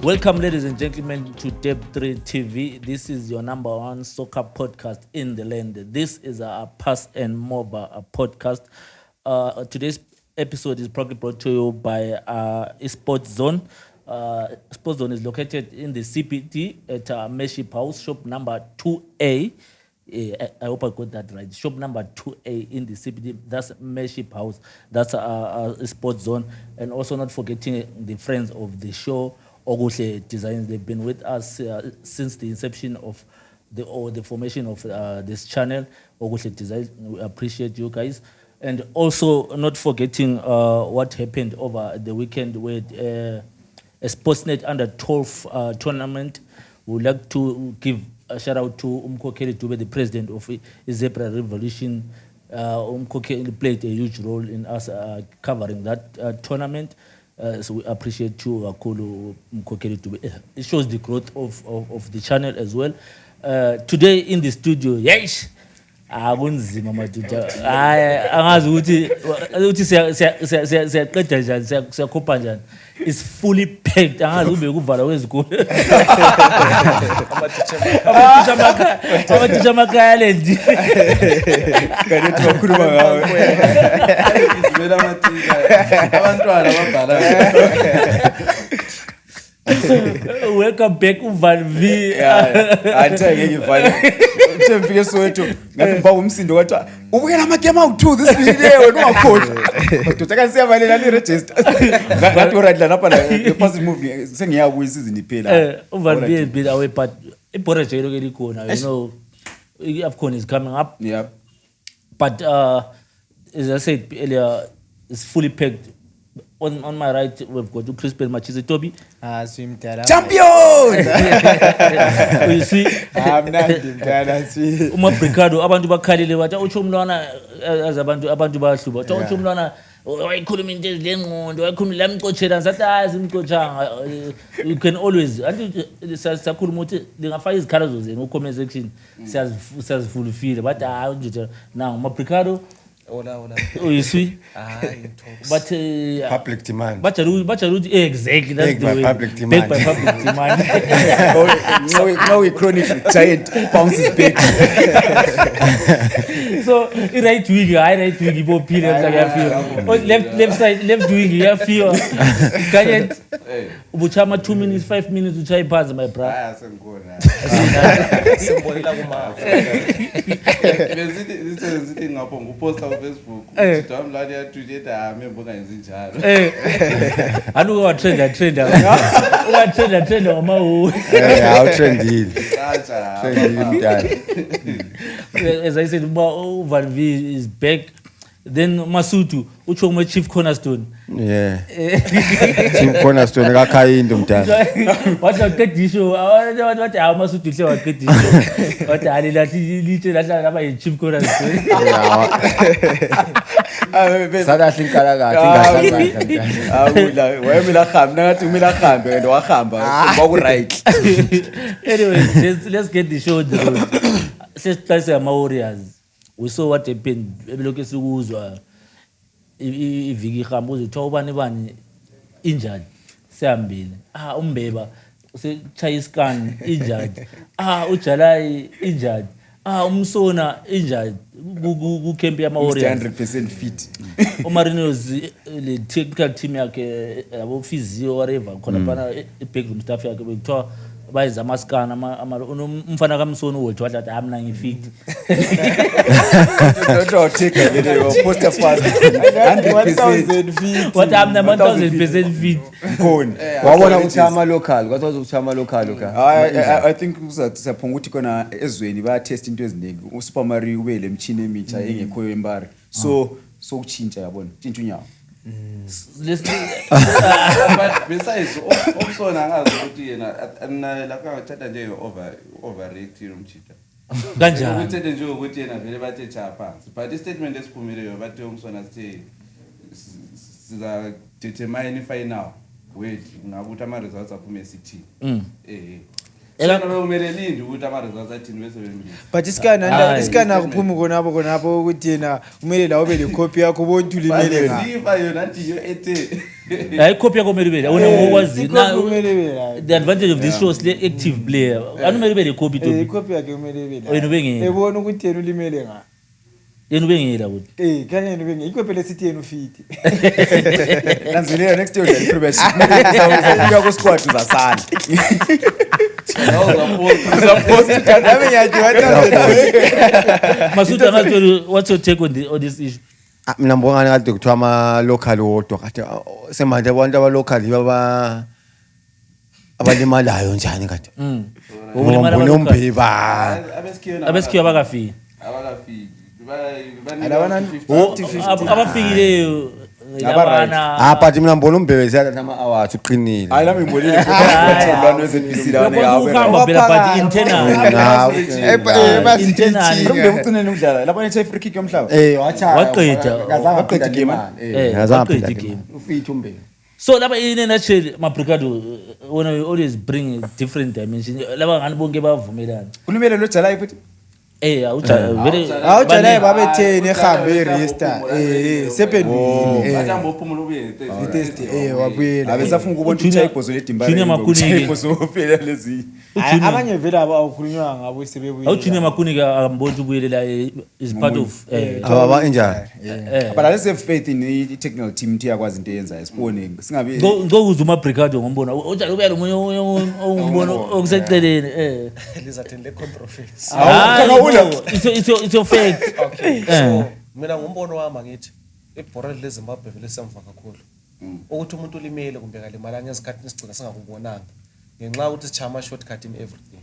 Welcome, ladies and gentlemen, to Deb3 TV. This is your number one soccer podcast in the land. This is a Pass and Moba podcast. Today's episode is probably brought to you by Sports Zone. Sports Zone is located in the CPT at Meship House, shop number 2A. I hope I got that right. Shop number 2A in the CPT. That's Meship House. That's a Sports Zone. And also not forgetting the friends of the show, Ogushe Designs. They've been with us since the inception of the formation of this channel, Ogushe Designs. We appreciate you guys. And also not forgetting what happened over the weekend with a Sportsnet under 12 tournament. We would like to give a shout out to Umkokeli Dube, the president of Zebra Revolution. Umkokeli played a huge role in us covering that tournament. So we appreciate you, Akulu Umkokeli Dube. It shows the growth of the channel as well. Today in the studio, yes. Akunzima madoda. Angazi ukuthi siyaqeda njani, siyakhupha njani. It's fully packed. Angazi ube kuvala kwezikole. Amatitsha amakhaya lendi. Kanti bakhuluma ngawe. Ngivela amatitsha. Abantwana babhala. Welcome back uVan V. Athenge ngivale. Uthemfike Soweto ngathi mba umsindo wathi ubukela amagame awu2 this week le wena ungakhohlwa. Doda kansiyabalela ni register. Ngathi already lapha the past movie sengiya ku season iphela. uVan V has been away but iBorage yelo ke likhona, you know, AFCON is coming up. Yeah. But as I said earlier, it's fully packed. On my right, we've got Crispin Machizi Toby. Champion! You see, I'm not see. Ricardo, abantu bakhalile bathi utsho umntwana abantu bayahluba. Bathi utsho umntwana wayikhuluma into ezilengqondo, wayikhuluma lamcothela sathi azimcothanga. You can always sakhuluma ukuthi lingafaka izikhalazo zenu ku comment section. Siyazifulfila but nje now Ricardo. Ola. Oh, you see? But public demand. But exactly, that's Backed the by way. public demand. Backed by public demand. Now we chronic giant bounces back. So right wing, right wing, ibo pile left side, left wing, you feel. Giant. Ubuchama 2 minutes, 5 minutes to try pass, my brother. Sembolila kuma. Visiting ngapho nguposta ku Facebook. Mdamlali ya tweet membuka ngezinjalo. Anu wa trend. Wa trend ngamawu. How trending. Acha. Trending done. As I said, Van V is back. Then Masutu, ucho my chief cornerstone. Yeah. Chief cornerstone ngakhayindo mdala. What a good issue. What how Masutu say what good issue. What ali lathi lithi laba chief cornerstone. Sada hlinkala kahle Awula, wayemila khamba ngathi umila khambe and wakhamba ngoku right. Anyway, let's get the show on the road. Let's start with our Warriors. We saw what happened. Ebeloke sikuzwa iviki ihamba uzithiwa ubani injured sihambile. Umbeba usechaya iscan injured. Ujalai injured. Umsona injured ku camp ya Warriors 100% fit. Marinos le technical team yakhe abo physio whatever khona bana backroom staff yakhe bekuthiwa bayiza amascan umfana kaMsoni uthi wathi amna ngifit. Don't take a video poster fast 100% fit. What amna 1000% fit. Khona. wabona uchama local kwathi uchama local ka I think siyaphonga ukuthi kona ezweni baya test into eziningi. uSuper Mario ube lemchini emitsha engekhoyo embari. So ukuchintsha yabona. Tshintsha unyawo. Let's But besides okusona ngazi ukuthi yena lapha ngathatha nje overreact umchita. kanjani. Ukuthethe nje ukuthi yena vele bathe cha phansi. But istatement esiphumileyo bathi umsona sithi siza determine final wait ngakuthi ama results aphume sithini. Ela kumele lindi ukuthi ama results athini bese bemile. But isikana akuphumi konapho ukuthi yena kumele la ube le copy yakho bonke ulimele nga. Siva yona nje yo ethe hayi copy yakho kumele ibe awona ngokwazi Icopy kumele ibe la. the advantage of this show is le active player anomele ibe le copy to Icopy yakhe kumele ibe la. Wena ubengela. Ebona ukuthi yena ulimele nga. yena ubengela ukuthi Kanye yena ubengela. Icopy lesithi yena ufit. nanzelela next year udlala i-Premier League uzawufika ku-squad uzasala Nami ngiyathi Masud angazi what's your take on this issue mina mbongana kade kuthiwa ama-local wodwa kade semanje abantu aba-local baba abalimalayo njani kade Ukulimala ngombona aba-local. umbheba abesikhiwa abakafiki abafikileyo labana but mina mbona umbhebe siyathatha ama-awards uqinile hayi nami ngibonile lwana we-ZNBC lawana ukuhamba phela but internal umbe ucinele ukudlala lapha nethe free kick yomhlaba Waqeda. Waqeda igame, waqeda igame. ufithe umbhebe so laba in a nutshell mabrigado wona we always bring a different dimension laba ngani bonke bavumelana ulimele lo jalayi futhi vele awujalaye babetheni ehambe i-register sependwini itest wabuyela abesafuna ukubona ukuthi ayibhozo Junior Makuni-ke. ibhozo phela lezi abanye vele awukhulunywa ngabo sebebuye awujunior makuni akamboni ukuthi ubuyelela is part of aba enjani but let's have faith in i-technical team ukuthi iyakwazi into eyenzayo sibone singabi ngokuza umabrigado ngombona ujala ubuyela omunye umbona okuseceleni lizathini le controversy it's your fact okay so mina ngombono wami ngithi ibhora leZimbabwe vele semva kakhulu ukuthi umuntu ulimele kumbe kalimala ngesikhathi esigcina singakubonanga ngenxa ukuthi sichama shortcut in everything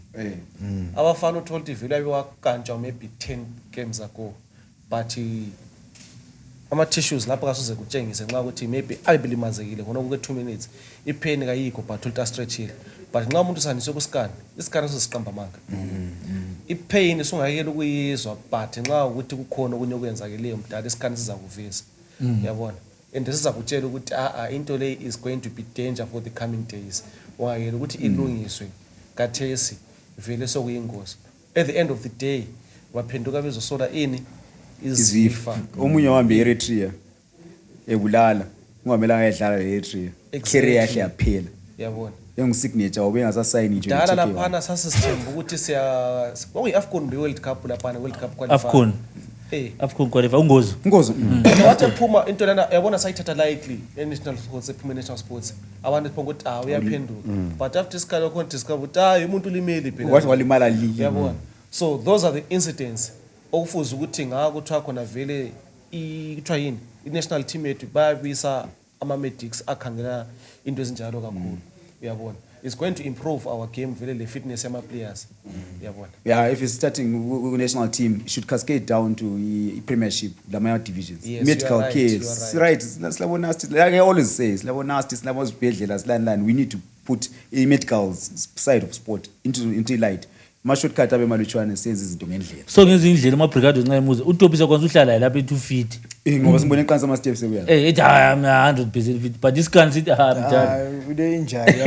abafana utholti vele abiwakantshwa maybe 10 games ago but ama tissues lapho kasuze kutshengise nxa ukuthi maybe ayibilimazekile ngona kuke 2 minutes ipain kayikho but ulta stretchile but nxa umuntu saniswe ku scan iscan sesiqamba manga ipain sungayekela ukuyizwa but nxa ukuthi kukhona okunye okwenzakeleyo mdala iscan siza kuvisa uyabona and siza kutshela ukuthi into le is going to be danger for the coming days ungayekela ukuthi ilungiswe kathesi vele sokuyingozi at the end of the day waphenduka bezosola ini izifa omunye wambe Eritrea ebulala ungamelanga ayedlala e-Eritrea career yakhe yaphela yabona yengisignature wabengasasayini nje dala laphana sasisithemba ukuthi siya kwakuyi-AFCON World Cup laphana World Cup qualifier AFCON qualifier ungozi wathi phuma into lana yabona sayithatha likely national sports ephuma national sports abantu phonga ukuthi uyaphenduka but after isikalo khona discover ukuthi umuntu ulimele phela wathi walimala lili yabona so those are the incidents okufuza ukuthi ngaka kuthiwa khona vele kuthiwa yini i-national team yethu bayabisa ama-medics akhangela into ezinjalo kakhulu uyabona it's going to improve our game vele le fitness yama-players uyabona yeah if it's starting national team it should cascade down to i-premiership lamanye divisions Yes, medical you are care right, you are right. right silabo nasty like I always say silabo nasty silabo zibhedlela silani we need to put i-medical side of sport into light ama-shortcut abe malutshwane senze izinto ngendlela so ngezinye indlela amabrigado nxa emuze utopisa kwanza uhlala lapha e2 feet ngoba simbone iqanisa ama-steps ekuya ethi I'm 100% fit but this can't sit mjani ule injari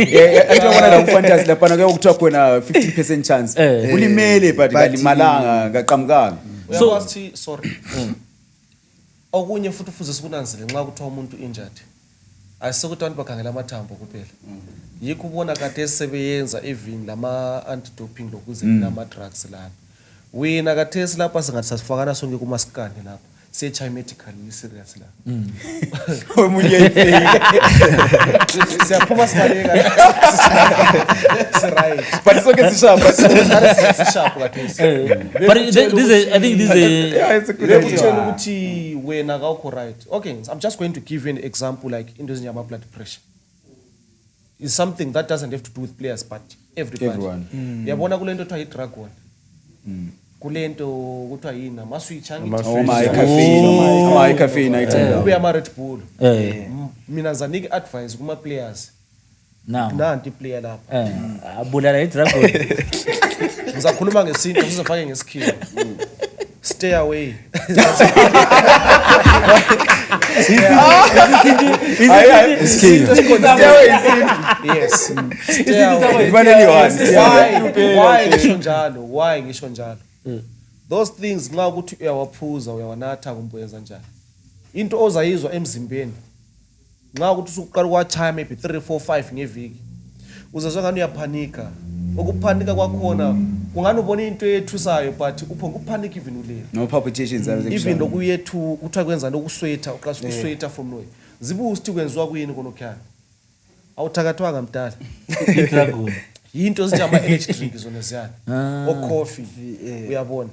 akubona la kufantasy laphana kuye kuthiwa khona 50% chance ulimele but kalimalanga kaqhamukanga uyakwazi sorry okunye futhi ufuze sikunanzele nxa kuthiwa umuntu injured ayisekuthi abantu bakhangela amathambo kuphela yikho ubona kade sebeyenza even lama anti-doping lokuze nama-drugs lana wena kathesi lapha singathi sasifakana sonke kumasikane lapha siye-chai medical serious la omunye siyaphuma sibaleka right but sonke sishapha sishaphu kathesi but I think this is bekutshela ukuthi wena kawukho right okay I'm just going to give you an example like into ezinjengama-blood pressure is something that doesn't have to do with players but everybody yabona kule nto kuthiwa yi-dragon kule nto kuthiwa yini ama-switch ama-caffeine ayithanda ube ama-Red Bull mina zanike advice kuma-players now nanti iplayer lapha abulala idragon ngizakhuluma ngesintu sizofake ngesikhiwa stay away yes stay away why ngisho njalo those things nxa ukuthi uyawaphuza uyawanatha kumbe uyenza njani into ozayizwa emzimbeni nxa ukuthi usuqala ukwatshaya maybe 3 4 5 ngeviki uzezwa ngani uyaphanika ukuphanika kwakhona kungani ubona into ethusayo but uphonga uphanika even ulele no palpitations even lokuyethu kuthiwa kwenza nokuswetha uqala ukuswetha from nowhere zibusti kwenziwa kuyini konokhaya awuthakathwanga mdala idragon into ezinjama energy drink zona ziyana o coffee uyabona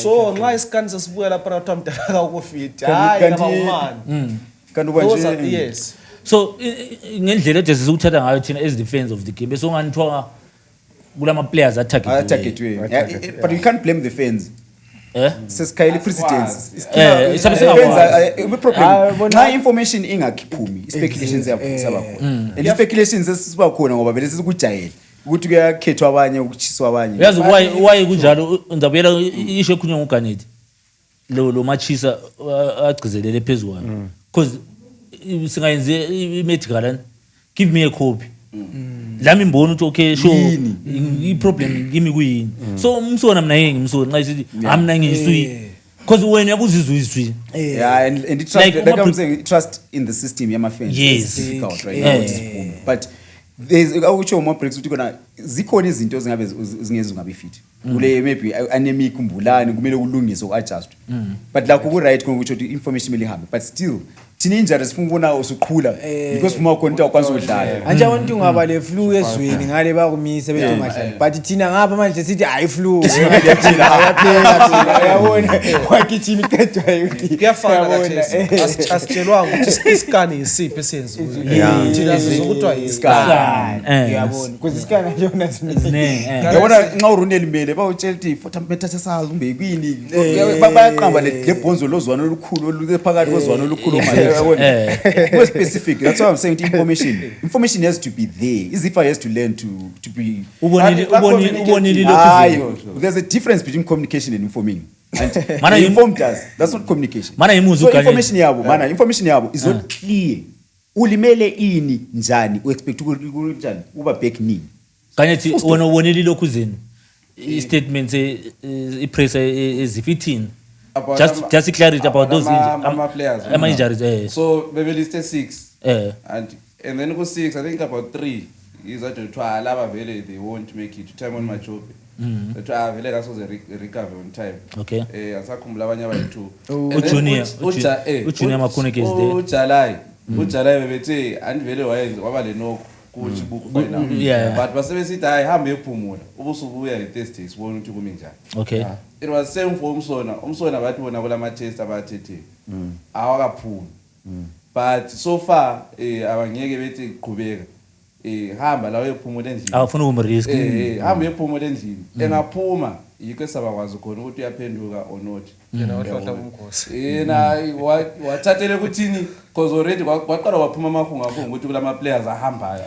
so nxa isikani sesibuya lapha nathi mdala ka ukufit hayi kaba umani kanti kwanje yes so ngendlela ethi ukuthatha ngayo thina as defense of the game bese unganithiwa kulama players targetwe but you can't blame the fans sesikhayela precedence problem nxa information ingakiphumi speculations yaphuma khona and speculations esiba khona ngoba vele sizikujayela ukuthi kuyakhethwa abanye ukuchiswa abanye yazi why kunjalo ndabuyela isho khunye ngoganethi lo machisa agcizelele phezulu because singayenze i-medical give me a copy lami mbona ukuthi okay sure i-problem kimi kuyini so umsona mina yenge ngimsona nxa sithi amna ngiswi because wena yabuzizwa izwi yeah and it trust like I'm saying trust in the system yama fans yes difficult right now but there's awucho more breaks ukuthi kona zikhona izinto ezingabe zingezi ungabe fit kule maybe anemic umbulani kumele kulungiswe ku-adjust but la ku right konke ukuthi information mele ihambe but still thina injuries sifuna ukubona usuqhula because uma khona into akwazi ukudlala anje abantu ngaba le flu ezweni ngale bakumise bethi ungadlali but thina ngapha manje sithi hayi flu yaphela yabona wakithini qedwa ukuthi kuyafana kathi asitshelwa ukuthi isikani isiphi esenziwe thina sizokuthiwa isikani yabona kuze isikani nje Izinengi, yabona nxa uruneli mele bawutshela ukuthi 40 meters sazi umbe kwini bayaqamba le bonzo lozwana olukhulu oluphakathi kwezwana olukhulu more specific. That's why I'm saying information has to be there. Izifa has to learn to be. There's a difference between communication and informing. And informed us. That's not communication. So information yabo is not clear. Ulimele ini njani u expect njani uba back nini. Kanyethi wona ubonile lokhu zini. I-statement i-press ezifitini. Just clarity about those players. Injuries. So we listed 6. And then go 6. I think about 3 is that to try lava vele they won't make it. Time on my job. The try vele that's was a recover on time. Okay. Asakhumbula abanye abayi2. Junior Makhune is there. Ujalai bebethe and vele wayenza waba le nokho kuthi buku final. But basebesithi hayi hambe ephumula. Ubusubuya i-test sibone ukuthi kumi njani. Okay. It was same for umsona bathi bona kulama test abathethe awakaphumi but so far abangeke bethi qhubeka hamba lawo ephumula endlini awufuna ukumrisk hamba ephumula endlini engaphuma yikho sabakwazi khona ukuthi uyaphenduka or not yena wahlohla umkhosi yena wathathele ukuthini because already kwaqala waphuma amahunga akho ukuthi kulama players ahambayo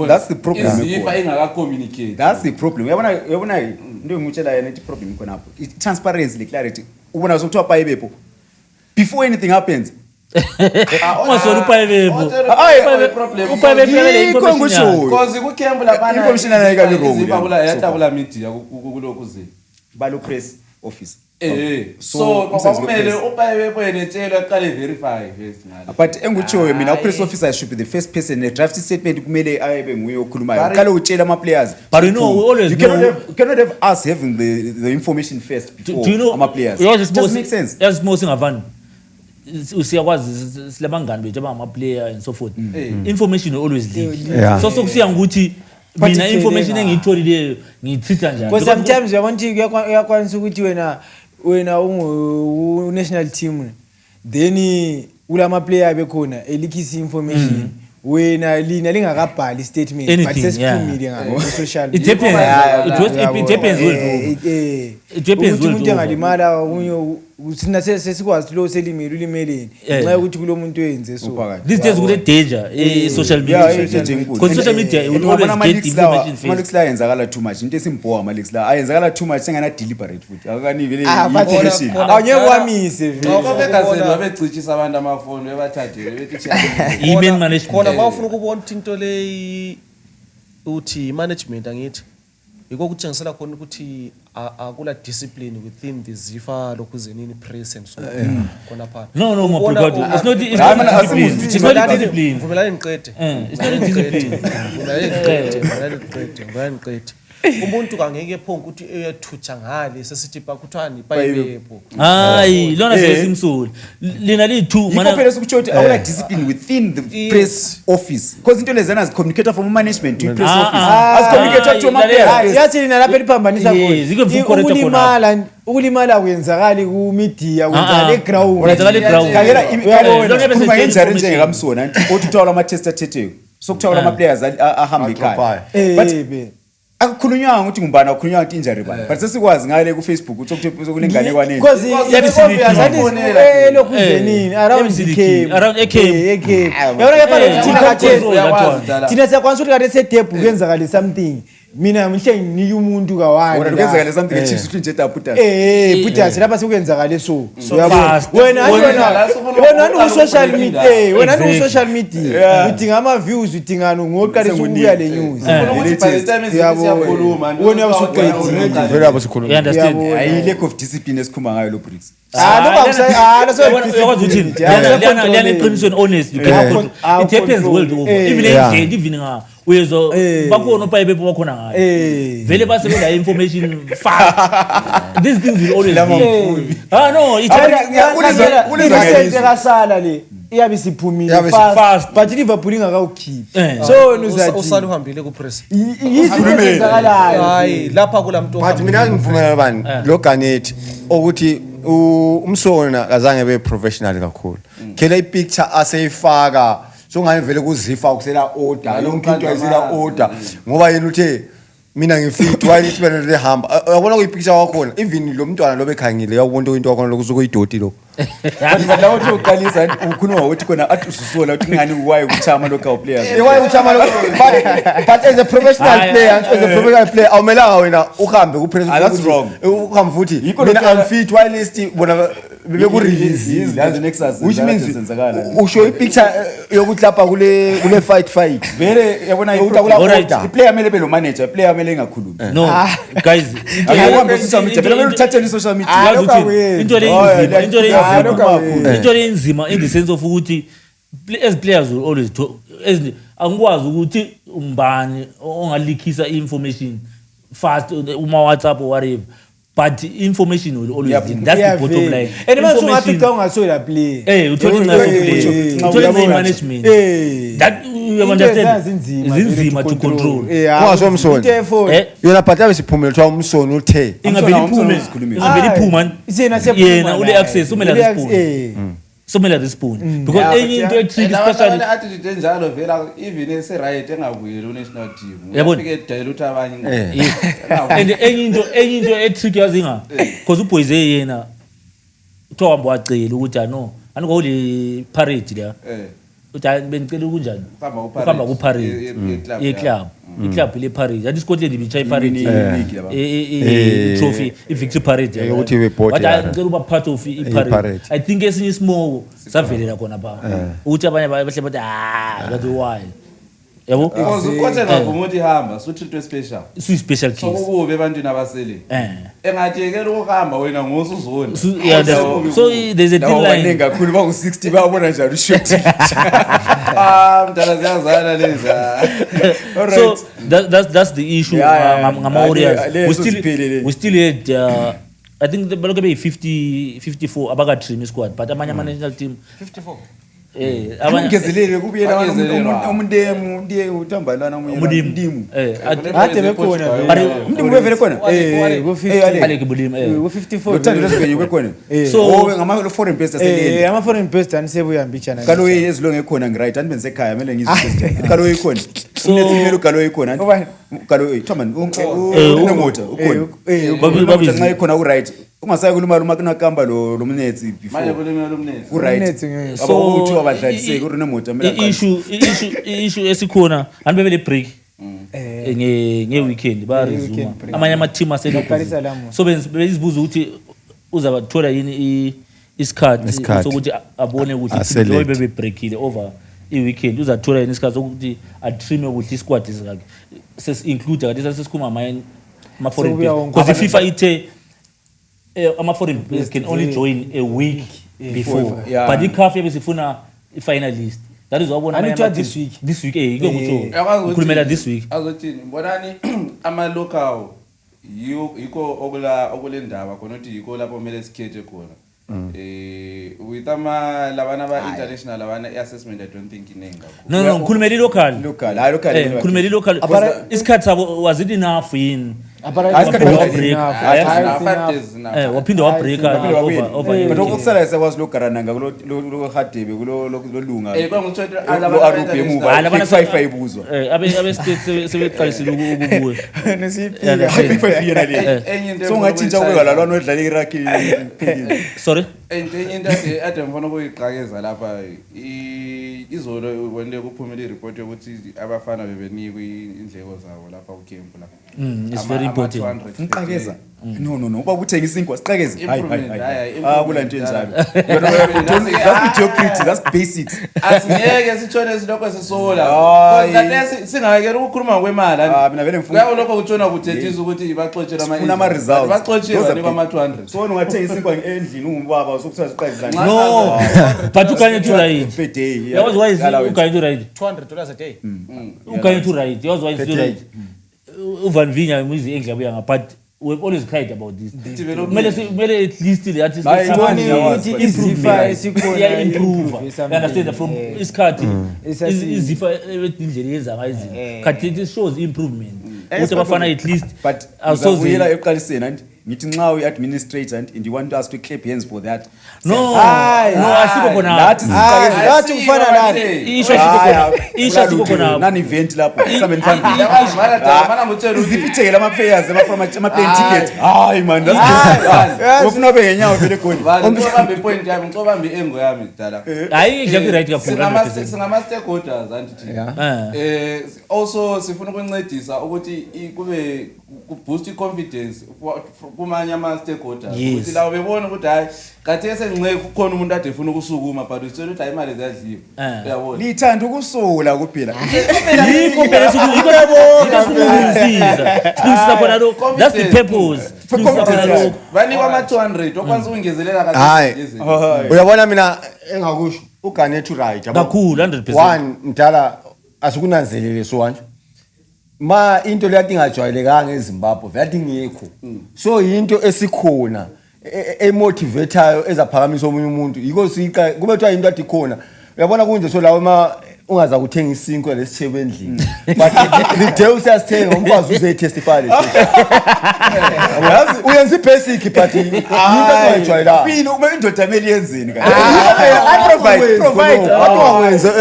that's the problem. Izifa ingaka communicate. That's the problem. Uyabona into ngitshela yena ithi problem khona lapho. Transparency le clarity. Ubona sokuthiwa paye bepho. Before anything happens. Ungasona upaye bepho. Problem. Upaye bepho le information. Because ku camp lapha information ayika le wrong. Izibabula yatabula media kulokhu ze. Balo press office. So kumele upaye bepho yenetshelo aqale verify first ngale. But enguthiyo mina press officer should be the first person in draft statement kumele ayebe nguye okhulumayo. Qale utshela ama players. But you know always you cannot have us having the information first before ama players. It doesn't make sense. As most ngavani. Usiyakwazi silabangani bethu abama player and so forth. Information always leak. So sokusiya ukuthi mina information engiyitholile ngiyithitha njani. Because sometimes uyabona uyakwanisa ukuthi wena ungu national team then ulama player bekhona elikhisi information wena lina lingakabhali statement but sesiphumile ngabo social it depends ukuthi umuntu engalimala thina sesikwazi lo selimele ulimeleni nxa ukuthi kulo muntu oyenze so these days kule danger social media because social media will always get information ama leaks la yenzakala too much into esimbowa ama leaks la ayenzakala too much sengana deliberate futhi akani vele information awunye kwamise vele ngokubekazela babecicisa abantu amafoni bebathathele bethi email management khona bafuna ukubona into le uthi management angithi yiko kutshengisela khona ukuthi akula discipline within the zifa lokhu zenini press and so khona phana No, Mapulukadu. It's not discipline. Vumelani niqede. It's not discipline. Vumelani niqede. Umuntu kangeke phonke ukuthi uyathutsha ngale sesithi bakhuthani payibepo. Hayi, lona sesimsuli. Lina lithu yikho phela sokutsho ukuthi awula discipline within the press office because into lezana zicommunicator from management to press office azicommunicate to ama-players. yathi lina lapha eliphambanisa Yes, yiko mfukoreta khona. ukulimala kwenzakali ku-media kwenzakala eground Kwenzakala eground. khangela Lonke bese khuluma ngenjalo information. njengekamsona sokuthi uthiwala ama-test athetheko sokuthawula ama-players ahamba ekhaya but akukhulunywanga ukuthi ngubani akukhulunywanga ukuthi injury bani but sesikwazi ngale ku-Facebook ukuthi sokulenganekwaneni lokhu zenini around the Cape. Around eCape. Yabona ke manje thina khathesi Uyakwazi thina siyakwanisa ukuthi kade setebhu kwenzakale something mina mhle nginike umuntu wona kawani kwenzakale something echiefs uthi nje taputa putas lapha sekwenzakale so fast. wena ku-social media wena Exactly. ku-social media udinga ama-views udingani ngoqalisa ukubuya le news wena usuqedile vele abo sikhuluma You understand? hayi lack of discipline esikhuluma ngayo lo Briggs Uyakwazi ukuthi liyana eqinisweni honest you can control. It happens world over even endlini even nga uyezwa bakhona opayipepo bakhona ngayo vele basebenzisa information fast these things will always be no it kasala le iyabe siphumile Iyabe fast but Liverpool ingakawukhiphi so Usali uhambile ku press. yizenzakalayo Hayi lapha kula muntu but mina ngivumela bani lo Garnet ukuthi umsona kazange be professional kakhulu khela ipicture aseyifaka so ngane vele kuzifa ukusela order lonke into ayisela order ngoba yena uthe mina ngifit while isibene lehamba uyabona kuyipicture wakhona even lo mntwana lo bekhangile uyabona into wakhona lokusuka idoti lo but lawo uthi uqalisa ukhuluma ukuthi khona athi ususola ukuthi ngani why ukuchama local players why uchama lo but as a professional player awumelanga wena uhambe ku press that's wrong. uhambe futhi Yikho mina lokho- I'm fit while list bona beku release that's the next which means senzakala usho ipicture yokuthi lapha kule fight vele yabona Alright. iplayer mele belo manager player mele engakhulumi no guys akuhambe social media vele mele uthathe social media into le inzima in the sense of ukuthi as players will always talk angikwazi ukuthi umbani ongalikhisa information fast uma WhatsApp or whatever but information will always be that's the bottom line and manje ungathi xa ungasola play uthola in management that you understand zinzima to control ungasomsoni yona but abe siphumele kuthiwa umsoni uthe ingaveli iphuma yena ule access umela respawn somela respawn because enye into etrick especially attitude enjalo vela even ese right engabuyeli unational team Yabona. uyafike edayela ukuthi abanye and enye into etrick yazinga because uBoyze yena kuthiwa wamba wacela ukuthi no anikole parade la uthi benicela kunjani ukuhamba ku parade iclub le parade yathi Scotland ibicha parade trophy i-victory parade ukuthi ibe-board but yalo. ngicela uba part of I-parade. i-parade I think esinye isimo savelela khona pha ukuthi abanye bahle bathi that's why yabo because ukoche ngavuma ukuthi hamba suthi into special su special case sokube ebantwini abasele engatshekela ukuhamba wena ngosuzona so there's a thin lawo line baningi kakhulu baku-60 bayabona njalo ushuti mdala ziyazana leza so that's the issue ngama Warriors lezo ziphilile. we still had I think the baloke be 54 abaka trim squad but amanye ama national team 54 abanye ungezelele kubuyela Bangezelelwa. umuntu utambalana Mudimu. ade bekhona umndimu bevele khona aleke bulima lothando lwezigenye kwekhona So- ngama-foreign best aseleni ama-foreign best anisebuya mbitshana kaloyi ezilonge ekhona ngiright andibenze ekhaya mele ngizwe kaloyi ikhona umnetsimele ugaloyi ikhona kaloyi unemota ukhona nxa ikhona uright ungasayi kuluma kunakamba lo mnetsi manje before kulimela umnetsi uright abakuthi wabadlaliseki urenemota issue esikhona anibebele break nge-weekend bayaresume amanye ama-team Baqalisa la mo. so bezibuza ukuthi uzabathola yini isikhathi sokuthi abone ukuthi Aselect. loyo bebebreakile over i-weekend uzathola yini isikhathi sokuthi atrime kuhle isquad sakhe sesi-include kade sasikhuluma amanye ama-foreign Sekubuya players. wonke. Because FIFA ithe ama-foreign players can only join a week before. Yeah. But i-CAF yabe sifuna i-finalist. That is wabona And it amanye was this ama-team- week. This week, ike kutsho. Ukhulumela this week. azothini bonani ama-local yikho okule ndaba khona ukuthi yikho lapho kumele sikhethe khona with labana aba-international labana i-assessment I don't think inengi kakhulu No, ngikhulumela i-local. Local, hayi local. Ngikhulumela i-local. Isikhathi sabo was it enough yini? Waphinde wabreaka over. But okusala sekwazi lo garananga lo Hadebe lo lunga. kwanguthiwa Arupe emuva. Big 5 ibuzwa. Abe-state sebeqalisile ukubuya. Big 5 yena le. enye into So ungatshintsha kube lalwana odlala iraki. Sorry? enye into ade ngifuna ukuyiqakeza lapha izolo wende kuphumela i-report yokuthi abafana bebenikwa indleko zabo lapha kucamp lapha It's very important. Ngiqakeza. No. Uba kuthengisa isinkwa siqakeze. Hayi. Improvement, Kula nto enjalo. That's mediocrity, that's basics. asingeke sitshone silokho sisola Hayi. kanti singayekela ukukhuluma ngokwemali Mina vele ngifuna kuyawulokho kutshona kuthethisa ukuthi baxotshela Sifuna ama-results. baxotshiwe Those are banikwa ama-200 So wena ungathenga isinkwa endlini ungubaba usokuthiwa siqakeze. No, but ukanye to right. Per day. Yazi why is ukanye to right? $200 a day. Ukanye to right. Yazi why is to right? Uvan Vinya muzi englabuya nga, but we've always cried about this. Kumele at least the artist Hayi, someone yazi, izifa esikhona improve. something. You understand from isikhathi Isasi- izifa indlela yenza ngayo izinto. But it shows improvement. Ukuthi abafana at least But awusoze uzabuyela eqaliseni and ngithi nxa uyi-administrator and you want us to clap hands for that. no Hayi, asikho khona. Nathi siqakeze. Nathi kufana nani? Isho asikho khona. Nani event lapho. Sameni phambili. mana Izifithekela ama-players ama-playing ticket. Hayi man, that's basic. Ufuna ube ngenyawo vele khona. ngicobambe ipoint yami ngicobambe i-engo yami kudala Hayi ngiyakho right kakhulu. singama-stakeholders anti thina also sifuna ukuncedisa ukuthi kube kuboost i-confidence kumanye ama-stakeholders Yes. ukuthi lawo bebona ukuthi hayi kathesi enxe kukhona umuntu ade efuna ukusukuma but usitshela ukuthi hayi imali ziyadliwa uyabona Lithanda ukusula kuphela. Yikho phela silungisa khona lokho. That's the purpose. Silungisa khona lokho. banikwa ama-200 okwanisa ukungezelela Hayi. kahle Uyabona mina engakusho uGanetu right yabo. Kakhulu 100%. One mdala asikunanzelele so manje. Ma into leyathi ingajwayelekanga eZimbabwe vele ingekho. So into esikhona emotivateayo ezaphakamisa omunye umuntu yiko siqa kube kuthiwa into athi khona. Uyabona kunje so lawo ma ungaza kuthenga isinkwa lesithebe endlini. But the day usiyasithenga umfazi uzayitestify leso. Yazi uyenza ibasic but into engajwayelanga. Phini uma indoda kumele yenzeni kahle. Provide. Wawenza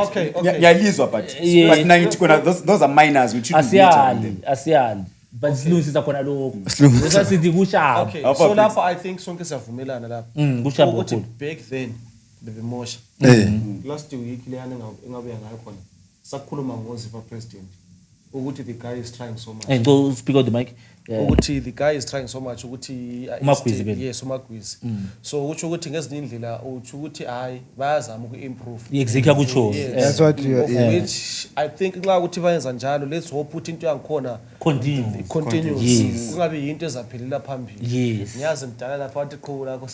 Okay. Ngiyalizwa but Yeah. na ngithi khona those are minors which shouldn't be mentioned. Asiyali. But silungisa khona lokho. Bese sithi kushaba. Okay, Apha so please. lapha I think sonke siyavumelana lapha. Kushaba Ukuthi kakhulu. back then bebemosha. Last week leyana engabuya ngayo khona. Sakhuluma ngoZiva president ukuthi the guy is trying so much. And go speak out the mic. Ukuthi the guy is trying so much ukuthi uMagwizi vele. yes uMagwizi. So uthi ukuthi ngezinye indlela uthi ukuthi hayi bayazama uku-improve. Exactly kutsho. Yes. That's what you Of which I think nxa ukuthi bayenza njalo let's hope ukuthi into yangikhona Continue. continuous Yes. kungabe yinto ezaphelela phambili. Yes. Ngiyazi mdala lapha wathi qhubu lakho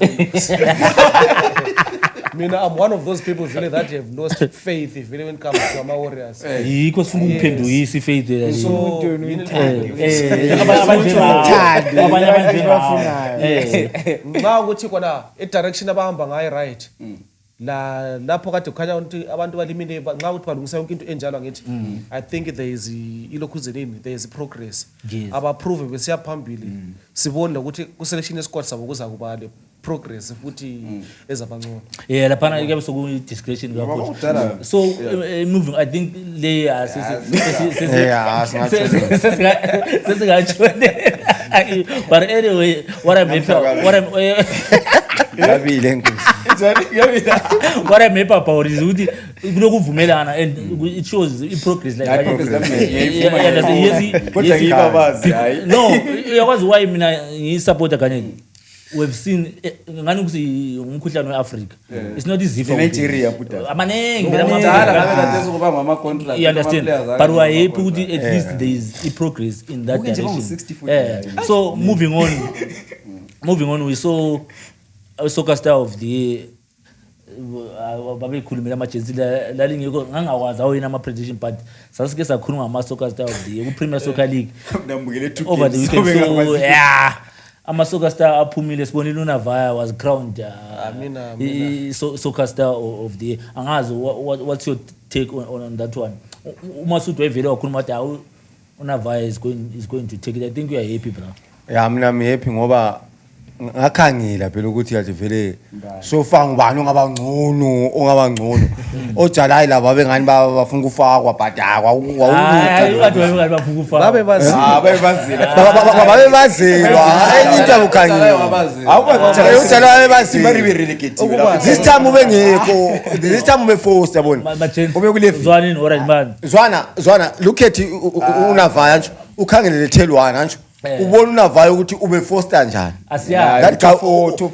mina I'm one of those people vele that have lost faith vele when it comes to ama warriors. Yikho sifuna ukuphendukisa ifaith. So abanye nxa ukuthi kona edirection abahamba ngayo right lapho kade kukhanya ukuthi abantu balimile nxa ukuthi balungisa yonke into enjalo ngithi I think there is ilokhuzeleni there is progress Yes. abaprove besiya phambili sibone ukuthi ku selection squad sabo kuza kuba le progress futhi ezabangcono. Yeah, laphana kuyabe soku discretion kakhulu. So moving I think they are but anyway what I'm Yabile nkosi. what I'm happy about is ukuthi kulokuvumelana and it shows progress like Hayi, progress that. yami Yes. kodwa ngibabazi hayi. No, uyakwazi why mina ngiyisupport kanye we've seen ngani ukuthi umkhuhlane weAfrica. It's not izifo. Nigeria buda. Amanengi Kudala ngabe kade ukuba ngama-contract. You understand? But we are happy ukuthi at least there is a progress in that Uke nje direction. bangu-60 So moving on, we saw a soccer star of the year. Babekhulumela amajensi lalingekho ngangakwazi awina ama-prediction but sasike sakhuluma ngama-soccer star of the year ku-Premier Soccer League over the weekend. So yeah, ama-soccer star aphumile, sibonile uNavaya was crowned soccer star of the year. Angazi what's your take on that one? uMasudi wayevele wakhuluma ukuthi uNavaya is going to take it. I think you are happy, bro. Ya mina mi happy ngoba ngakhangela phela ukuthi kathi vele so far ngubani ongaba ngcono oJalayi laba bengani bafuna ukufakwa badakwa babe bazi babebazelwa enye into abukhangela uJalayi babebazelwa this time ubengekho, this time ube forced yabona ube kule Zwanini alright man. Zwana look at uNavaya nje ukhangelele Thelwana nje ubona uNavaya ukuthi ube forced kanjani Asiyazi. top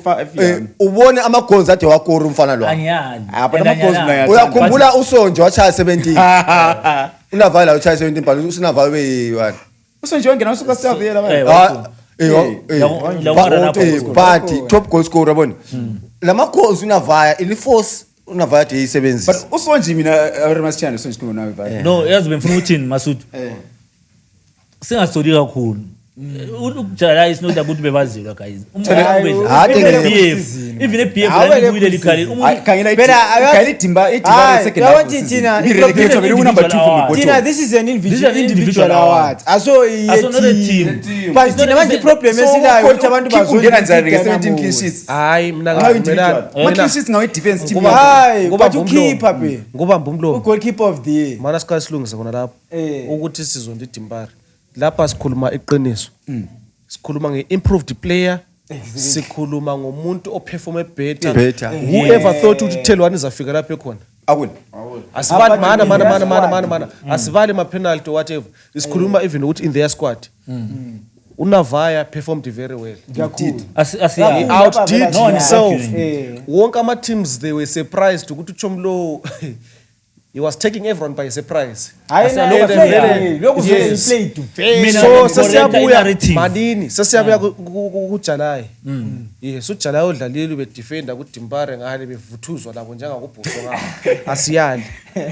5 ubone amagoals ade wakora umfana lo Anyali. but ama-goals naye uyakhumbula usonje wachaya 17 uNavaya la uchaya 17 but uSinavaya beyiwani usonje wangena usuka star vela but top goal scorer yabona lama goals uNavaya iliforce uNavaya de yisebenzisa but usonje mina Remasichana usonje kuno nawe baba No, yazi bengifuna ukuthini Masudi. Singasoli kakhulu. Ujalayi is not about bebazelwa guys. Even a PF uyile likhali. khangela idimba second Tina, this is an individual award. Aso team. But tina manje problem esilayo ukuthi abantu bazongena njani nge-17 clean sheets hayi mina clean sheets ngawe defense team hayi but ukeeper be ngobamba umlomo goalkeeper of the year. mana sikasilungise khona lapho ukuthi sizonde idimbari lapha sikhuluma iqiniso sikhuluma nge-improved player sikhuluma ngomuntu operforme better whoever thought ukuthi Thelwana izafika lapho ekhona akuni asibali mana asibali ma-penalty whatever sikhuluma even ukuthi in their squad uNavaya performed very well. He outdid himself. Wonke ama-teams they were surprised ukuthi uChomlo he was taking everyone by surprise. So sesiyabuya manini sesiyabuya kuJalayi. Yes uJalayi odlalile bedefender kuDimbare ngale bevuthuzwa labo njengakubhuso ngapha asiyali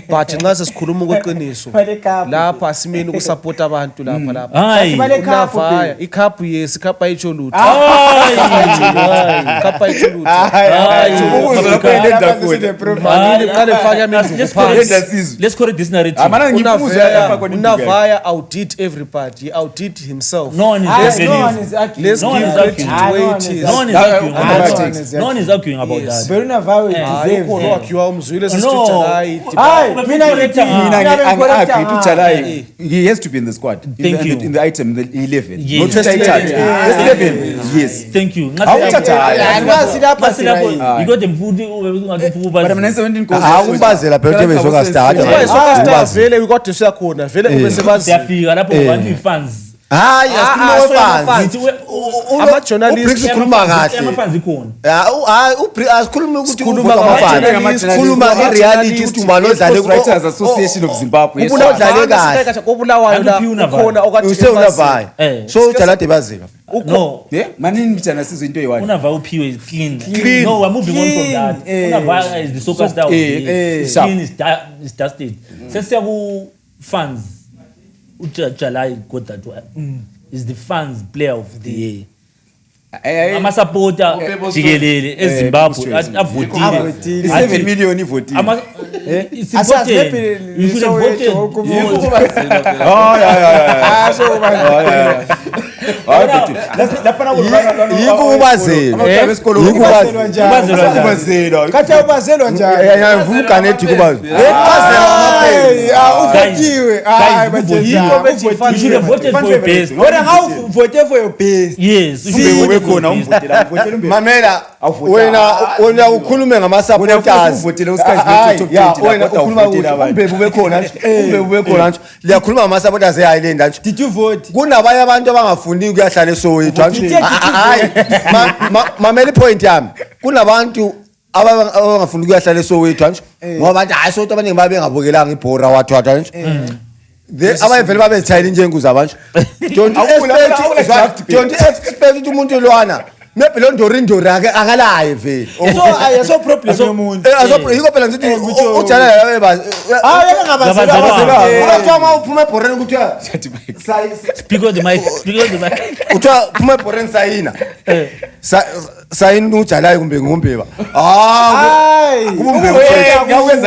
but nxa sesikhuluma ukuqiniso lapha asimeni ukusupport abantu lapha uNavaya icup yes icup ayitsho lutho icup ayitsho lutho manini qale faka amenzi let's correct this narrative. Unavaya outdid everybody. He outdid himself. No one is let's give credit to where it is. No one is arguing about that. But Unavaya he has to be in the squad. Thank you. In the item, the 11. Yes. Not 11. Yes. Thank you. You got them food. But I'm not 17 goals. akumbazela phela bezoka start vele we got to sakhona vele ubesebazi siyafika lapho abantu fans. hayi asikhuluma fans ama-journalists ukhuluma kahle Ama-fans ikhona. hayi asikhuluma ukuthi sikhuluma i-reality ukuthi umalo odlale Writers Association of Zimbabwe. ubula udlale kahle kobulawayo la ukhona useUnavaya so ujalade bazela No. Yeah, manini bijana sizwe into eyi-1. Unavaya uphiwe is clean. No, we're moving on from that. Unavaya is the soccer star of the year. Clean is dusted. Sesiya ku fans. Ujalayi got that one. Is the fans player of the year. Ama-supporter jikelele eZimbabwe avotile. 7 million ivotile. It's important. You should have voted. ubazelwa njani vukanethi kubazo uvotiwe You should have voted for your best. wena ngawuvote for your best. Yes. mamela wena ukhulume ngama-supporters wena ukhuluma umbhebu bekhona nje liyakhuluma ngama-supporters e-Highland nje Did you vote? kunabanye abantu abangafuni abangafuni ukuyahlala eSoweto Uvotile hayi mamela ipoint yami kunabantu abangafuni ukuyahlala eSoweto nje ngoba abantu hayi Soweto abaningi babengabukelanga ibhora wathi abayivele babezithayela injenguza abantu don't expect ukuthi umuntu lwana maybe lo ndorindori akalaye vele so problem yomuntu yiko phela ngithi utshala uma uphuma ebhoreni ukuthi Speak on the mic. uthiwa phuma ebhoreni sayini ujalayo kumbe ngombeba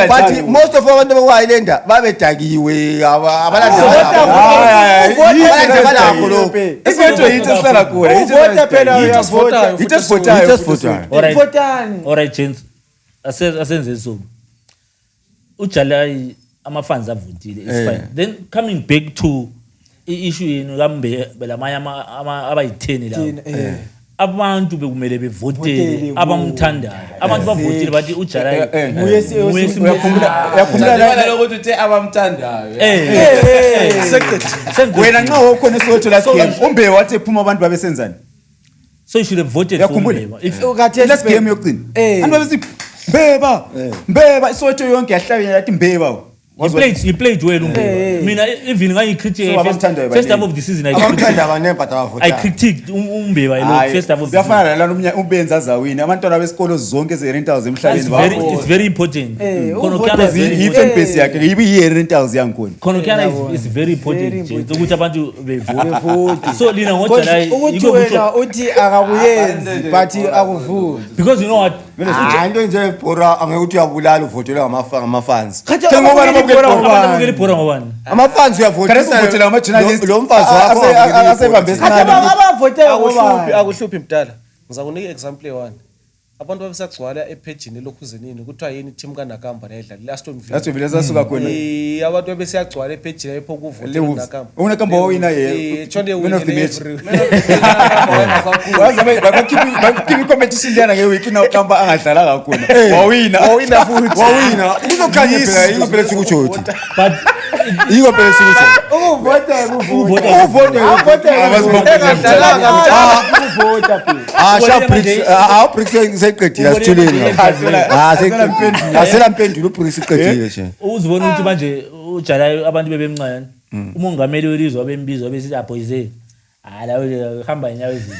but most of abantu abakwayiLanda babedakiwe abalandelayo lokho Isinto yithu esihlala kuwe. uvota phela uyavota Yithu esivotayo. All right, James. Asenze so. Ujalai ama-fans avotile is fine. Then coming back to i-issue yenu kambe belamanye abayi-10 lawo. Abantu bekumele bevotele abamthandayo. Abantu bavotile bathi ujalai uyakhumbula ukuthi uthe abamthandayo Wena nxa ukhona eSoweto last game uMbewu wathi ephuma abantu babesenzani? so you should have voted for Uyakhumbula? Mbeba. If Last game yokugcina. Abantu babesithi Mbeba iSoweto yonke yahlabela yathi Mbeba. he played well uMbeba. Mina even ngayicritique first half of the season I critiqued uMbeba first half of the season. Kuyafana lana ubenza azawini abantwana besikolo zonke ze-rentals emhlabeni It's very important. i-fan base yakhe iyi-rentals yangikhona. Konokiana is very important ukuthi abantu bevote. So lina ngoJanuary ukuthi wena uthi akakuyenzi but akuvuki because you know what into nje ebhora angeke uthi uyabulala uvotele ngama-fans abamukela ibhora ngobani ama-fans Uvotela ama-journalists. lo mfazi wakho asebambe esincane. abavotela akuhluphi mdala ngiza kunika i-example one abantu babesagcwala ephejini elokhuzenini kuthiwa yini team kaNakamba nayidlala le-Aston Villa Yathi vele sasuka khona. abantu babesiyagcwala ephejini ayipho ukuvotela uNakamba uNakamba wawina Chonde man of the win match. every bakhipha i-competition leyana ngewiki uNakamba angadlalanga khona. Wawina futhi. uzokhanyisa yiko phela sikutsho uthi but yiko phela sikutsho bricks seyiqedile asithuleni asela mpendulo ubricks iqedile nje uzibona ukuthi manje uJanuary abantu bebemncane umongameli welizwe wabembiza besithi aphoyize la hamba inyawo ezinye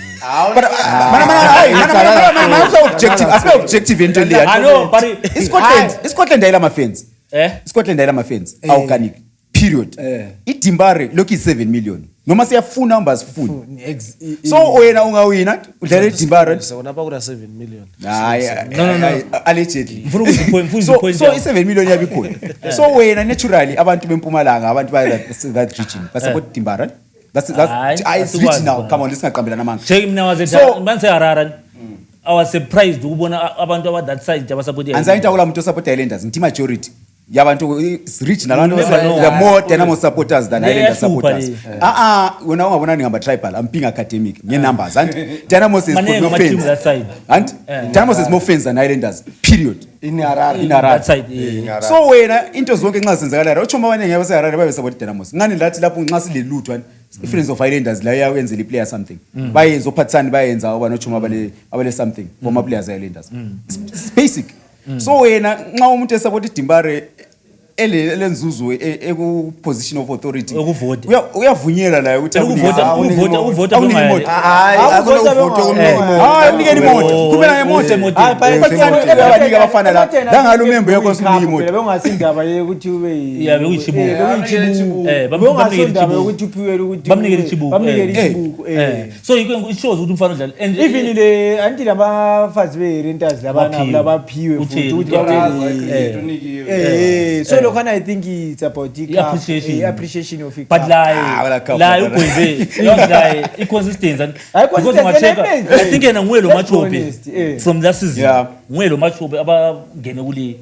objective into le. I know but iScotland ayila ama-fans. iScotland ayila ama-fans organic period. iDimbare lokhu yi-7 million noma siyafuna hamba asifuni. So wena ungawina udlala iDimbare sona bakura 7 million allegedly. ngifuna ukuthi So i-7 million yabikhona. So wena naturally abantu beMpumalanga abantu that region basupport Dimbare. That's it's regional. Come on, lisingaqambelana amanga. check mina manse Harare I was surprised ukubona abantu aba that side abasupport Anzayithi akula muntu osupport Highlanders ngithi majority yabantu is regional abantu the more Dynamo supporters than Highlanders supporters. Wena ungabona ngihamba tribal I'm being academic nge numbers and Dynamo says more fans that side and Dynamo says more fans than Highlanders period in Harare that side so wena into zonke nxa senzakala uthoma abaningi abase Harare babe support Dynamo ngani lathi lapho nxa silelutho friends of Highlanders la yawenzela iplayer something bayenza ophathani bayenza aba nothuma abale something for ama players Highlanders it's basic. So wena nxa umuntu esupport iDimbare elenzuzu eku position of authority uyavunyela la ukuthi ukuvota unikeni imoto kumela imoto abanika abafana la ngalo member yakho sunika imoto bengasindaba ukuthi ube ukuthi uphiwe ukuthi bamnikele ichibuku so it shows ukuthi umfana udlala and even le anti labafazi be-renters labaphiwe futhi ukuthi so lokho I think it's about the appreciation of it but lie ugoyize lie inconsistency because unga-check I think yena Mwelo Machope from last season Mwelo Machope abangene kule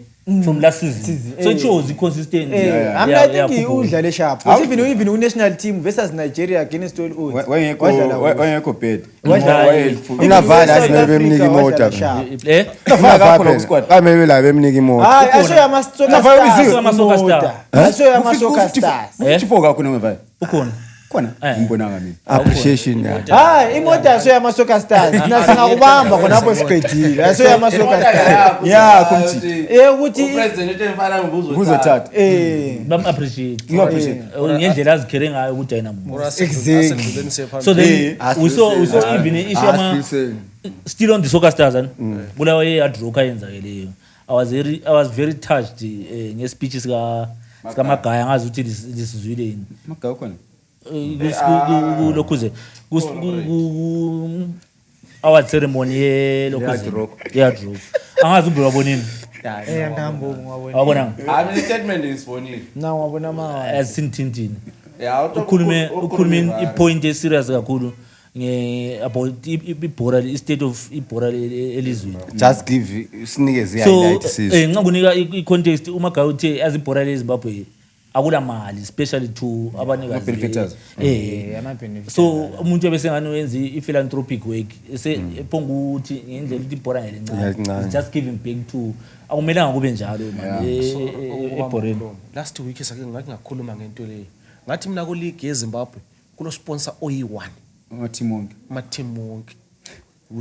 from last season so it shows the consistency. I think udlale sharp even u-national team versus Nigeria against all odds wayengekho bad ingavada asimele bemnika imota kamele la bemnika imota asho yama-soccer stars 54 kakho nongevaya ukhona khona ngibonanga mina appreciation yakhe hayi imoto asoyama-soccer stars thina singakubamba khonapho siqedile asoyama-soccer stars ya kumthi ukuthi upresident uthemfana kuzothatha bam-appreciate You-appreciate. ngendlela azikhere ngayo ukudynamo Exactly. so then we saw even issue still on the soccer stars kulawo ye-adroka yenzakeleyo I was very touched nge-speech sikamagaya angazi ukuthi lisizwileni magayo khona kulokhuze award ceremony yelokhuze ye-adroka angazi ubhe wabonini awabonanga I mean statement is funny. nawabona asithintini Yeah, ukhulume i-point eserious kakhulu about ibhora i-state of ibhora elizweni just give sinikeze so highlight sizwe nxa kunika i-context umagaya uthe azibhora lezimbabwe akula mali especially to Ama-benefactors. so umuntu ebesengani wenza i-philanthropic work ephonga ukuthi ngendlela ukuthi ibhora ngelincane just giving back to akumelanga kube njalo ebhoreni last week sake ngathi ngakhuluma ngento leyo ngathi mina ku-league yezimbabwe kulo-sponsor oyi-1 ama-team wonke ama-team wonke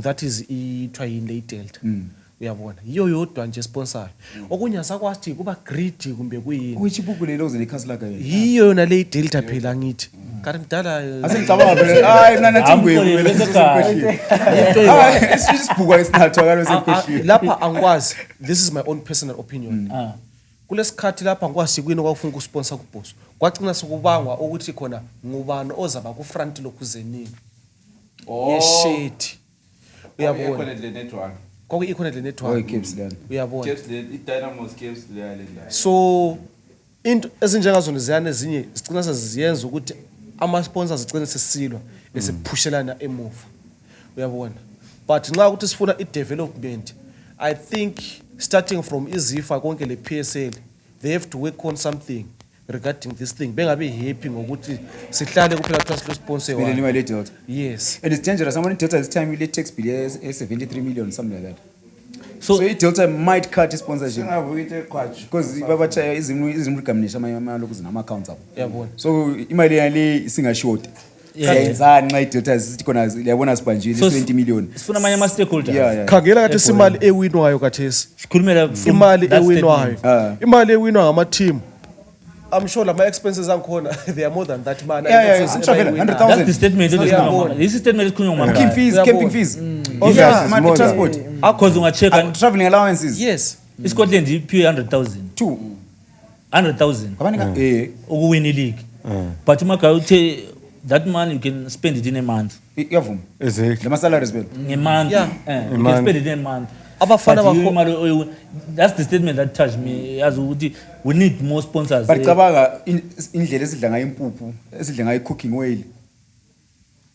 that is ithiwa yini le idelta uyabona yiyo yodwa nje esponsayo okunye asakwazi kuba greedy kumbe kuyini which ibuku lelo uze likhasi lakhe yiyo yona le idelta phela ngithi kanti mdala asengicabanga phela hayi mina nathi ngwenu isibhuku esinathwa kalo sekweshini lapha angikwazi this is my own personal opinion kulesikhathi lapha angikwazi kwini okwafuna ukusponsor kubhoso kwagcina sokubangwa ukuthi khona ngubani ozaba ku front lokhuzenini yeshade uyabona le network. kwaku i-connect le network Caps lana uyabona Caps le i-Dynamos Caps le la. so into ezinjengazona ziyane ezinye zicina seziyenza ukuthi ama-sponsors zigcine sesilwa esepushelana emuva uyabona but nxa ukuthi sifuna i-development I think starting from izifa konke le PSL they have to work on something regarding this thing bengabe happy ngokuthi sihlale kuphela kuthiwa silo sponsor Phela one imali ye-Delta. yes And it's dangerous. Someone in Delta this time ile tax bill is 73 million, something like that. so So Delta might cut his sponsorship Singavuyite kwacho. because babacha izimuli gaminisha amaloku zinama accounts abo. uyabona So imali yale isingashort. Yeah. Siyenzani nxa iDelta sithi khona yabona sibanjile So 20 million. sifuna amanye ama-stakeholders Yeah. khangela kathi imali ewinwayo kathesi sikhulumela from imali that ewinwayo statement. imali ewinwa ngama-team I'm sure lama-expenses angikhona they are more than that man Yeah, I'm sure vele, 100,000. That's the statement Yeah. this is statement esikhulunywa Camping ngumagaya fees, Uyabona. camping fees. Yes, Yeah, it's man, more than- transport. because ungachecka Traveling allowances. yes iScotland iphiwe 100,000 Two. 100,000 Kabanika ukuwina ileague but umagaya uthe that money you can spend it in a month iyavuma. exactly Lama salaries vele. ngemonth Yeah. you can spend it in a month Abafana But bakho- imali that's the statement that touched me yazi ukuthi we need more sponsors But cabanga indlela esidla ngayo impuphu, esidla ngayo cooking oil.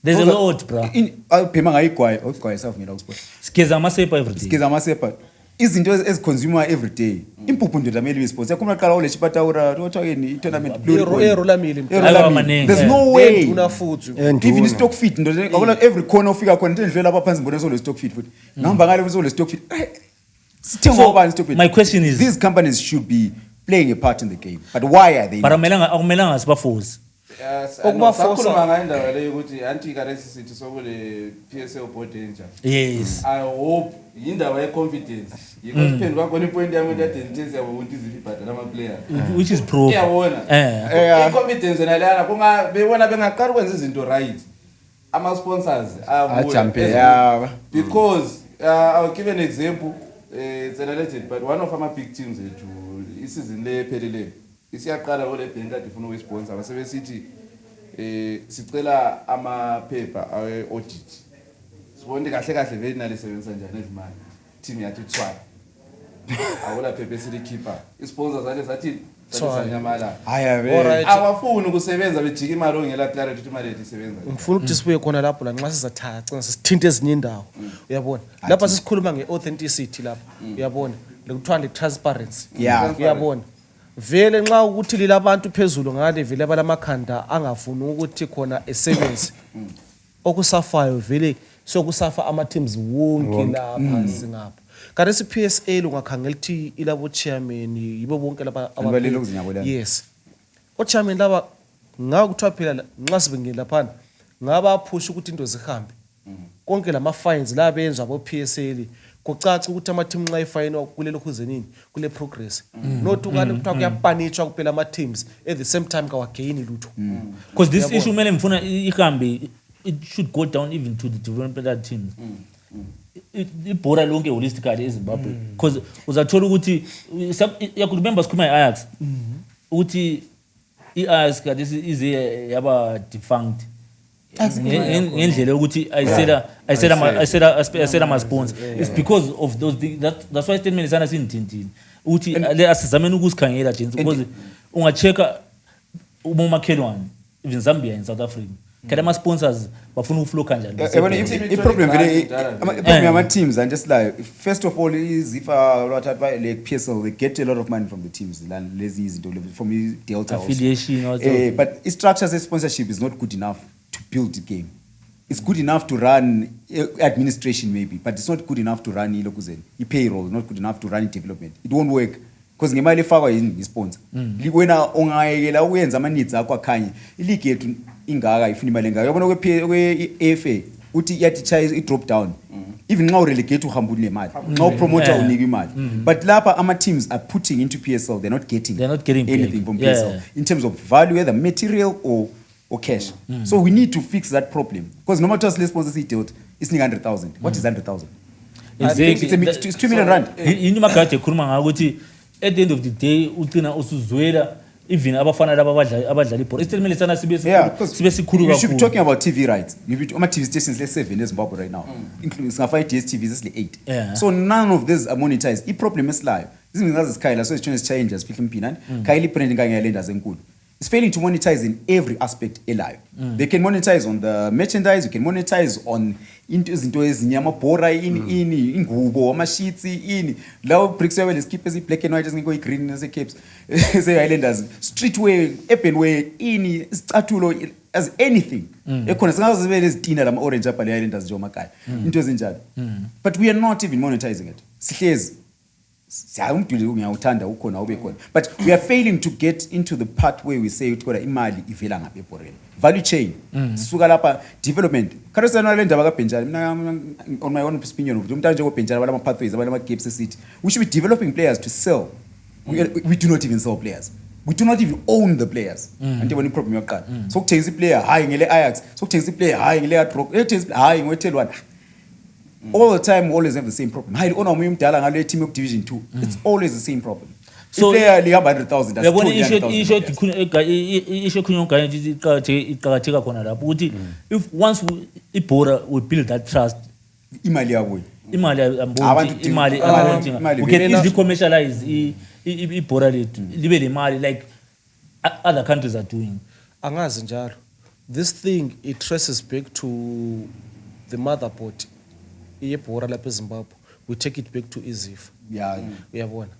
there's a lot bro Aphema ngayo igwayi, igwayi savunyelwa kusport. sigeza amasepa every day Sikiza amasepa. Izinto eziconsumer every day. Impuphu nje lamele ibe sponsor. Yakhona qala ole chipataura, uthiwa yini tournament erolamile Ayiwa maningi. There's no way. una futhi Even stock feet nto ngabona every corner ofika khona into endlela lapha phansi mbona solo stock feet futhi. Ngihamba ngale solo stock feet. Sithenga So, ngobani stock feet. my question is- these companies should be playing a part in the game. But why are they? but not? akumelanga sibaforce Okuba sakhuluma ngayo indaba leyo ukuthi anti-currency sithi sokule PSL board entsha. yes I hope yindaba ye-confidence yiko siphendula kwakhona ipoint yami ukuthi ade nithe siyabona ukuthi iziphi ibhadala ama-player which is pro iyabona i-confidence naleyana bebona bengaqali ukwenza izinto right ama-sponsors Ajumpe, yeah. because I'll give an example it's alleged but one of ama-big teams ethu isizini le epheleleyo isiyaqala kule bank kade ifuna ukuyisponsor basebesithi sicela amaphepha awe-audit sibone kahle kahle vele nalisebenzisa njani ezimali team yathi uthwala akula phepha esilikhipha isponsor zale sathi sanyamala Haya vele. Alright. awafuni ukusebenza bejika imali ongela clarity ukuthi imali yethu isebenza ngifuna ukuthi sibuye khona lapho la nxa sizathatha cina sisithinta ezinye indawo uyabona lapha sisikhuluma nge-authenticity lapha uyabona lekuthiwa le-transparency Yeah. uyabona vele nxa ukuthi lila abantu phezulu ngale vele abalamakhanda angafuni ukuthi khona esebenze okusafayo vele sokusafa ama-teams wonke lapha singapha kanti isi-PSL ungakhangela ukuthi ilabo chairman yibo bonke laba Balele ukuzinyabolana. yes o-chairman laba ngakuthiwa phela nxa sibengile laphana ngaba push ukuthi into zihambe konke lama fines la benzwa abo PSL kucaca ukuthi ama team nxa ifine kulelo khuzenini kule progress not ukani kuthiwa kuyapanishwa kuphela ama teams at the same time kawagain lutho because this issue mele ngifuna ihambe, it should go down even to the developmental teams. Ibhora lonke holistically eZimbabwe because uzathola ukuthi yakuremember sikhuluma iAjax ukuthi iAjax kade ize yaba defunct ngendlela ukuthi ayisela ama sponsors. It's because of those things. That's why statement isana sindintini ukuthi le asizameni ukusikhangela James because ungacheka umomakhelwane even Zambia in South Africa kada ama sponsors bafuna ukuflow kanjani. I-problem vele i-problem yama teams and just like first of all is if like PSL they get a lot of money from the teams lezi izinto from Delta affiliation also. But structures of sponsorship is not good enough to build the game. It's good enough to run administration maybe, but it's not good enough to run payroll, not good enough to run development. It won't work because ngemali efakwa yi-sponsor. Wena ongayekela uyenza ama needs akho akhanye ileague yethu ingaka ifuna imali engaka. Yabona kwe-AFA uthi yathi i-drop down even nxa urelegate uhamba unemali nxa upromoter unika imali but lapha ama teams are putting into PSL, they're not getting anything from PSL in terms of value, whether material or cash. So we need to fix that problem because no matter what sponsors he dealt it's 100,000. What is 100,000? It's 2 million rand. Yini magade khuluma ngakuthi at the end of the day ucina usuzwela even abafana laba abadlala ibhola isitimela sana sibe sikhulu kakhulu. You should be talking about TV rights. Ama TV stations let's 7 in Zimbabwe right now, including singafaka DSTV is 8. So none of these are monetized. I problem is live. Izinto zazikhayela so isitshone change as fihla impina khayile brand ngayelenda zenkulu. It's failing to monetize in every aspect alive. They can monetize on the merchandise, you can monetize on izinto ezinyama bhora ini ingubo ama sheets ini lawo bricks yawe leskip ezi black and white ezingekho green nase capes ze Highlanders streetwear urban wear ini isicathulo as anything ekhona singaze zibe lezitina lama orange apha le Highlanders nje omakaya into ezinjalo but we are not even monetizing it. Sihlezi umduli ngiyawuthanda ukhona ube khona but we are failing to get into the part where we say ukuthi kodwa imali ivela ngabe ebhoreni value chain sisuka lapha development kharesana le ndaba kaBenjani mina on my own opinion ukuthi umuntu nje ngoBenjani abala ama pathways abala ama gaps city we should be developing players to sell. We do not even sell players, we do not even own the players ante bona iproblem yokuqala so kuthengisa iplayer hayi ngele Ajax so kuthengisa iplayer hayi ngele Adrock hayi ngowethelwana. All the time we always have the same problem. Hayi ona umuntu mdala ngale team of division 2 it's always the same problem. So player lihamba 100,000 that's yabona isho khunyo ngane iqakatheka khona lapho ukuthi if once ibhora we build that trust imali yabuya imali we can easily commercialize ibhora lethu libe le mali like other countries are doing. Angazi njalo this thing it traces back to the motherboard yebhora lapha eZimbabwe. We take it back to iZifa. Uyabona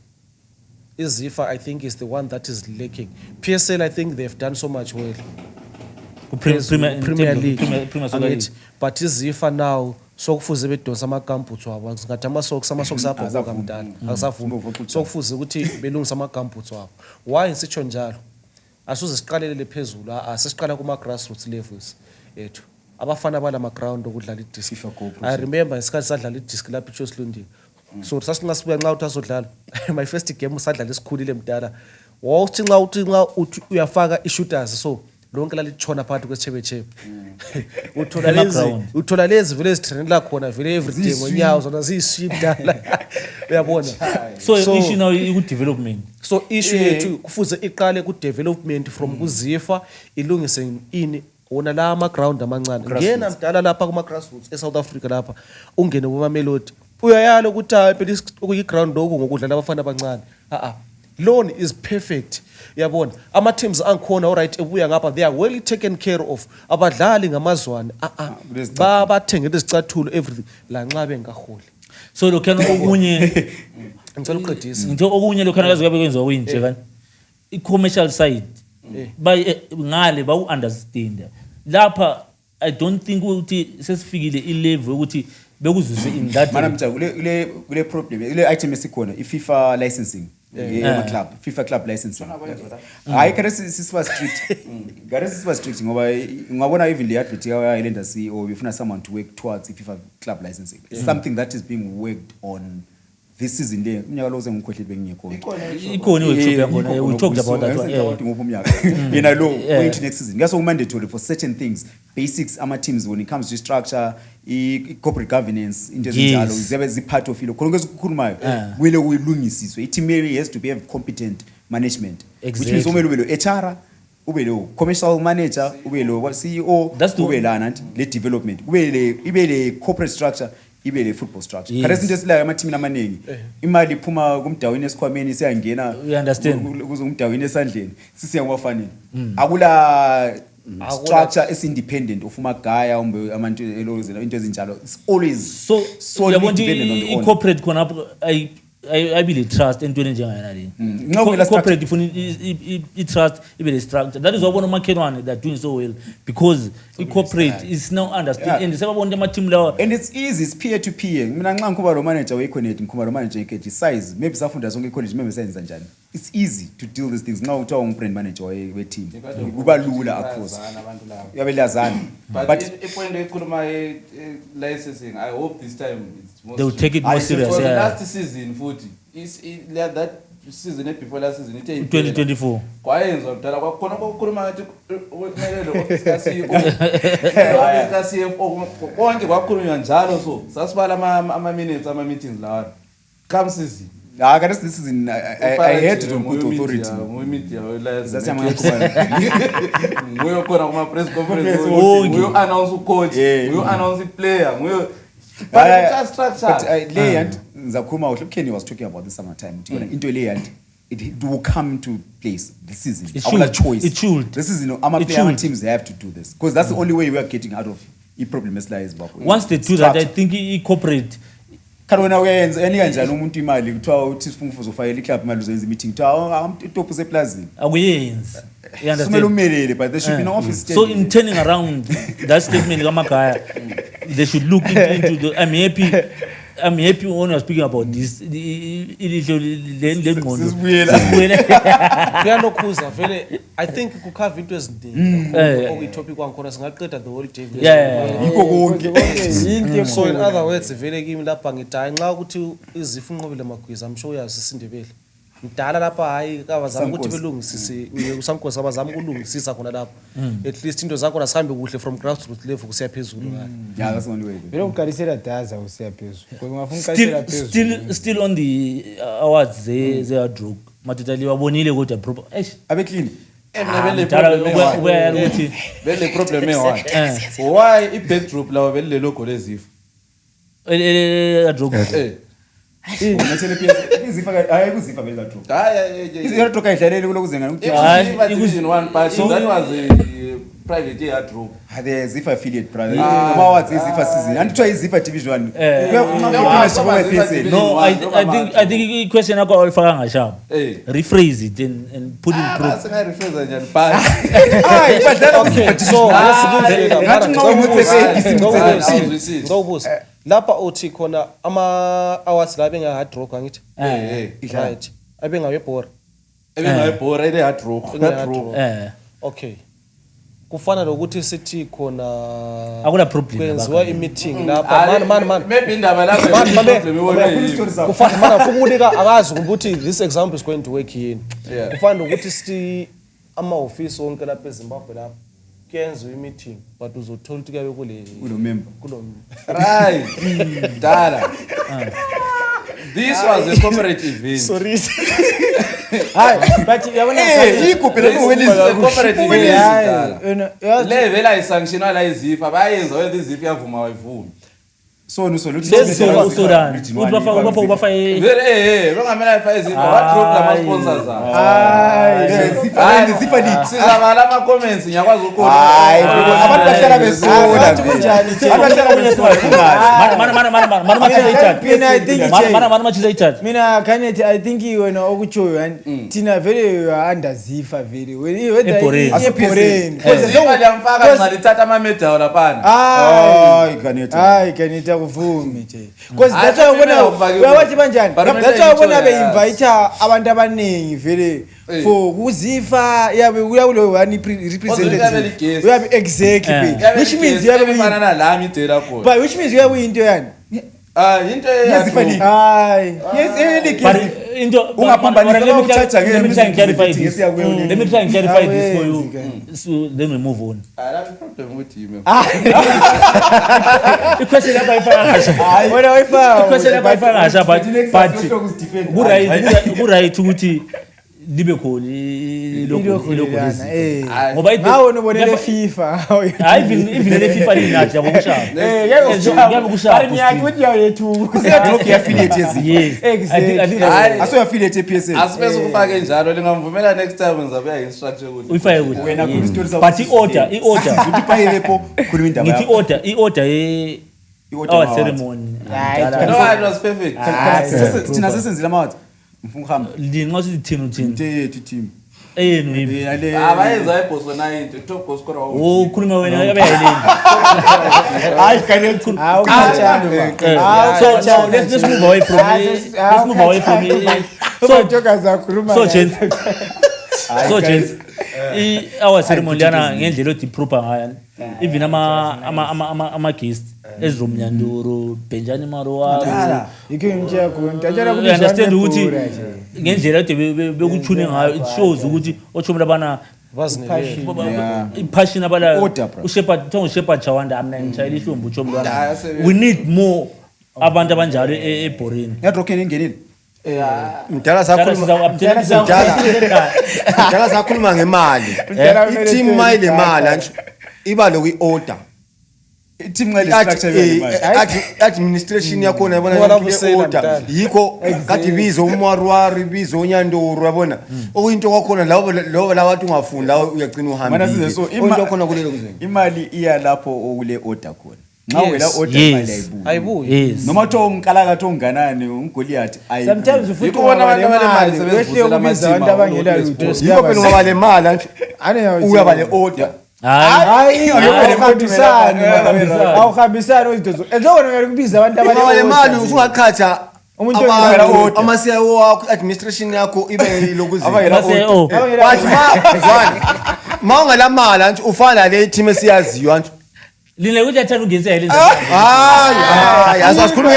iZifa I think is the one that is lacking. PSL I think they've done so much well Premier League but iZifa now so kufuze bedonsa amagambutsi wabo ngathi amasocks apho kamdala akasavumi so kufuze ukuthi belungisa amagambutsi wabo. Why ngisitsho njalo asuze siqalelele phezulu asesiqala kuma grassroots levels ethu abafana bala ma ground okudlala iDisc. I remember isikhathi sadlala iDisc lapha eChos Lundini so sasingasibuya nxa uthi azodlala my first game usadlala isikhulile mdala wawuthi nxa uthi uyafaka ishooters so lonke lalitshona phakathi kwesithebethebe uthola lezi vele ezitrenela khona vele everyday ngonyawo zona ziyiswimdala uyabona so issue now iku development so issue yethu kufuze iqale ku development from kuZifa ilungise ini wona la ama ground amancane ngena mdala lapha kuma grassroots eSouth Africa lapha ungene kuma Melody uyayala ukuthi phela okuyi ground lokho ngokudlala abafana abancane loan is perfect. Yabona ama teams angikhona alright ebuya ngapha they are well taken care of abadlali ngamazwane bathengele izicathulo everything la nxa bengaholi so lokhana okunye ngicela uqedisa into okunye lokhana kaze kabe kwenziwa kuyinje kanti i-commercial side ngale ba understand lapha I don't think ukuthi sesifikile ilevel ukuthi bekuzuse in that mana mtha kule problem ile item esikhona iFIFA licensing club FIFA club licensing hayi kare sisiba strict ngoba ngabona even le advert ya Islanders CEO befuna someone to work towards FIFA club licensing. It's something that is being worked on this season le umnyaka lo zengikhohlile bengiyekho ikhona we talked about that one umnyaka yena lo going to next season ngaso mandatory for certain things basics ama teams when it comes to structure corporate governance into ezinjalo ziyabe zipart of ilo khona ngesikhulumayo kumele uyilungisiswe team has to be have competent management which means umele ube lo HR ube lo commercial manager ube lo CEO ube lana le development ibe le corporate structure ibe le football structure kare izinto esilayo ama team amaningi imali iphuma kumdawini esikhwameni siyangena kuze umdawini esandleni sisiyangofanele akula structure is independent of umagaya umbe amantu elozela into ezinjalo it's always so dependent on the corporate khona I believe trust entweni njengayena le corporate ifuna I trust ibe le structure that is why bona umakhelwane they are doing so well because the corporate is now understand and sebabona ama team lawa and it's easy it's peer to peer mina nxa ngikuba lo manager we connect ngikuba lo manager ke size maybe safunda zonke college maybe senza njani it's easy to deal these things nxa uthiwa umbrand manager we team kuba lula across yabe lazana but ipoint ekhuluma licensing I hope this time they will take it more serious last season futhi is that season before last season 2024 kwayenza kudala kwakhona ukukhuluma ngathi umelelo office CFO konke kwakhulunywa njalo so sasibala ama minutes ama meetings lawa come season kare this season I heard it on good authority media that's ngoyo khona kuma press conference ngoyo announce coach ngoyo announce player ngoyo but structure le and ngizakhuluma ukuthi Kenny was talking about this summertime into le and it will come to place this season our choice it should this is ama player teams they have to do this because that's the only way we are getting out of the problem eslies bakho once they do that I think corporate kana wena uyenza enika njalo umuntu imali kuthiwa uthi sifungufuzo ufayela iclub imali uzoyenza meeting kuthiwa top seplazini akuyenzi you understand umelele but there should be no office so in turning around that statement kamagaya they should look into the I'm happy when you're speaking about this kuyalokhuza vele I think kukhava into eziningi okuyitopic wankhona singaqeda the whole day yikho konke so in other words vele kimi lapha ngithi nxa ukuthi izifo unqobile magwiza I'm sure uyasisindebele mdala lapha hayi kabazama ukuthi belungisise usamkhosi abazama ukulungisisa khona lapha at least into zakho asihambe kuhle from grassroots level kusiya phezulu yeah that's the only way vele uqalisela daza usiya phezulu ngafuna uqalisela phezulu still on the awards they are drug matutali wabonile ukuthi proper abe clean vele problem why I backdrop lawa vele logo lezifo drug ungathele pia izifa ayikuzifa vele that drop izero kayidlalele kulokuzengana ukuthi division 1 but that was a private year drop the zifa affiliate brother ama awards izifa season and try izifa division 1 no I think the question yakho alifaka ngashabo rephrase it and put it through asinga rephrase njani but ibadala okay so ngawubuza lapha uthi khona ama awards la benga hard rock angithi right abengawe bora ile hard rock okay kufana lokuthi sithi khona akuna problem kwenziwa i-meeting lapha man maybe indaba lapha kufana mana ukunika akazi ukuthi this example is going to work yini kufana ukuthi sithi ama office wonke lapha eZimbabwe lapha kuyenziwa i-meeting but uzothola ukuthi kuyabe kulo member right dala this was a cooperative event sorry hayi but yabona cooperative le vela isanction la izifa bayenza wena izifa yavuma wayivuma so luthi ubafa bangamela ifa izifa what group la sponsors zifa league sizabala ama comments ngiyakwazi ukukhola hayi abantu bahlala besola abantu kunjani mina khanethi I think wena okutshoyo yani thina vele uyandazifa vele Eboreni. zifa liyamfaka ngalithatha ama medal lapha hayi khanethi ngiyakuvuma nje because Hayi, that's why ubona ufake uyawathi banjani Parliamentary that's why ubona be intolerance. invite abantu abaningi vele Eh. for kuzifa yabe uyakulo one representative guest. uyabe exactly Eh. which means uyabe fana nalami idela khona but which means uyabe into yani into Yazifani. hayi But into Ungaphambanisa let me bawuchacha let me try and clarify nge-music this. ngesiya kuyo le. Let me try and clarify this for you. Awenzi-ke. So then we move on. problem with him Ikhwese lapha ifaka ngasha. wena wayifaka Ikhwese lapha ifaka ngasha but but right ukuthi libe khona ilokho ngoba ngawo nobonele FIFA hayi even le FIFA linathi yabo kushaya kuyabe kushaya ukuthi yawethu kuseyadoke affiliate yezinto yes Exactly. I think Hayi. aso affiliate ePSL asibese ukufake njalo lingamvumela next time ngizabuya ngistructure ukuthi uyifake ukuthi wena khuluma story but i-order uthi phayelepho khuluma indaba ngithi yakho i-order I-order our ma- ceremony no it was perfect thina sesenzile amawathi ngifuna ukuhamba linqa sithi thina uthini into yethu team eyenu yini yale abayenza ibosona into top goal scorer oh khuluma wena yabe yayileni hayi kanye so let's move away from it. Let's move away from it. So gents, so gents, our ceremony yana ngendlela odiproper ngayo. Even ama guest Ezrom Nyanduru, Benjani Marwa. You understand ukuthi ngendlela ode bekuthune ngayo it shows ukuthi othomela bana passion abala uShepherd Chawanda amna ngishayela ihlombe uthomela we need more abantu abanjalo eBorini yadrokeni ingenile mdala sakhuluma ngemali i-team mayile mali antsho iba lokhu i-order team ngale structure yale administration yakhona yabona order yikho kade ibizo uMwarwari ibizo uNyanduru yabona okuyinto kwakhona labo labantu ungafunda uyagcina Mana uhambile size so into khona kulelo kuzenga imali iya lapho okule order khona nxa Yes. wela order Yes. imali ayibuyi ayibuyi yes noma uthiwa unkalakatha onganani ungoliath sometimes Yikho ufuthi bona abantu abalemali wehle sebevusela ukubiza ama-team abantu abo, abangela lokhu lutho let's yikho phela ungaba le mali antsho uyaba le order hayi awuhambisani izinto ezokona kumele kubiza abantu ungaba le mali usungakhatha Umuntu abantu ongela ama-CIO wakho administration yakho ibe lokuzinga base oh wathi ma ungala mali antsho ufana le team esiyaziyo antsho line ukuthi athanda ungenisa yile hayi asikhulume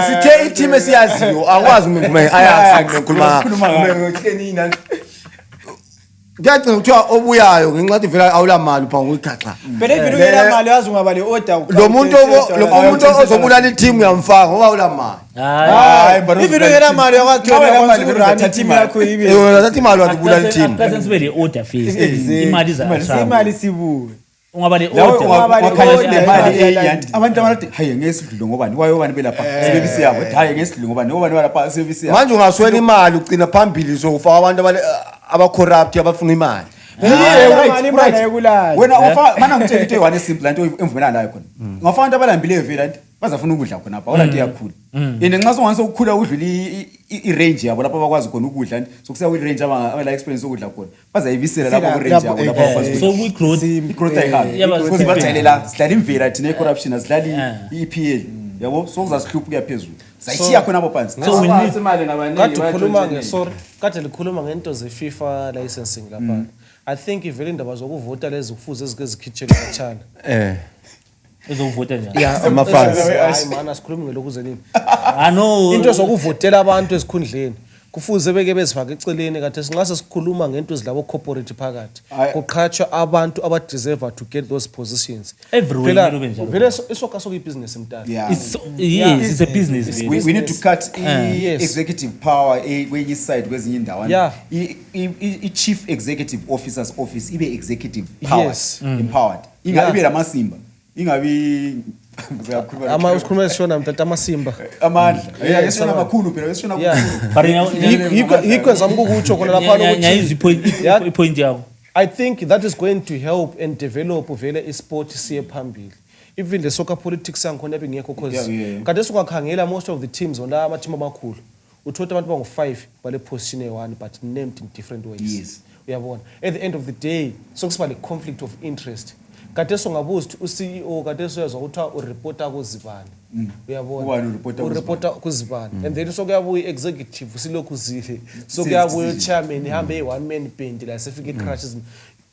sithe i-team esiyaziyo akwazi kuyacinga kuthiwa obuyayo ngenxa yokuthi vele awula mali upha nguyikhaxa but if ungela mali yazi ungaba le order lo muntu ozobulala i-team uyamfaka ngoba awula mali hayi but if ungela mali yakwathona urun team yakho ibe thatha imali wathi ubulala i-team presence be the order phase imali za imali sibuye ungaba le lawo order wakhalela imali eyanti abantu abanathi hayi ngesidlo ngobani wayobani belapha service yabo hayi ngesidlo ngobani ngobani balapha service yabo manje ungaswela imali ugcina phambili zofaka abantu abacorrupt abafuna imali wena mana ngitshela into eyi-one esimple into emvumelana nayo khona ungafaka abantu abalambileyo vele anti bazafuna ukudla khonapha olanto iyakhula and nxa songani sokukhula udlula i-range yabo lapho abakwazi khona ukudla anti sokusiya kwi-range abala experience okudla khona bazayibisela lapho ku-range yabo lapho abakwazi so we growth i-growth ayihambi Yeah, but- because bajayelela sidlala imvela thina i-corruption asidlali i-EPL yabo sokuzasihlupha ukuya phezulu sayithiya khonapho phansi So we need- imali ngabaningi kade ukhuluma bayatshontsha sorry kade likhuluma ngento ze-FIFA licensing lapha I think ivele indaba zokuvota lezi kufuze ezike zikhitshelwe khatshana ezovota njani Ama-fans. hayi mana sikhulumi ngelokuze nini I know into zokuvotela abantu esikhundleni kufuze beke bezifaka eceleni kade singaze sikhuluma ngento ezilabo corporate phakathi kuqhatshwa abantu abadeserve to get those positions Everywhere Phela- kumele kube njalo. vele isoka sokuyibusiness mntana Yeah. yes it's a business we need to cut Yes. executive power kwenye side kwezinye indawo Yeah. i-chief executive officers office ibe executive powered Yes. empowered ibe lamasimba ingabi ama usikhuluma esishona mtata amasimba amandla esishona amakhulu phela esishona Yeah. but yikho zami ukukutsho khona lapha nyayizwa Yeah. ipoint yakho I think that is going to help and develop vele isport siye phambili even the soccer politics yangikhona ebingekho cause Yeah. kade sungakhangela most of the teams on ama team amakhulu uthola abantu bangu5 bale position e1 but named in different ways Yes. uyabona at the end of the day sokusiba le conflict of interest kade songabuza ukuthi uCEO kade soyezwa ukuthi ureporta kuzibani uyabona Ubani ureporta ureporta kuzibani and then sokuyabuya executive silokhu zile sokuyabuya chairman ihambe one man band la sefika crashes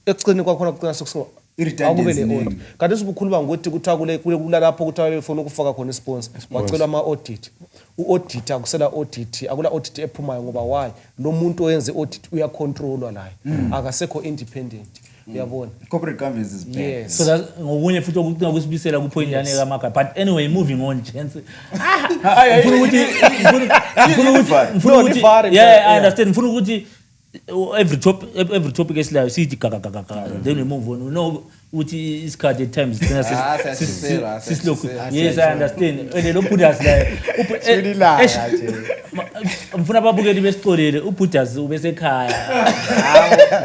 ekucini kwakhona kucina sokuso redundancy kade sibukhuluma ngokuthi kuthi kula lapho kuthi abefuna ukufaka khona isponsor wacela ama audit uaudit akusela audit akula audit ephumayo ngoba why lo muntu oyenze audit uyacontrolwa la akasekho independent uyabona corporate governance is bad. yes So that ngokunye futhi okucina kusibisela kupoint yani kamaka but anyway moving on chance ngifuna ukuthi yeah I understand ngifuna ukuthi every topic esilayo sithi gaga then we move on we know ukuthi isikhathi at times sisilokhu yes I understand lo Buddhas la mfuna babukeli besicolele uBuddhas ubesekhaya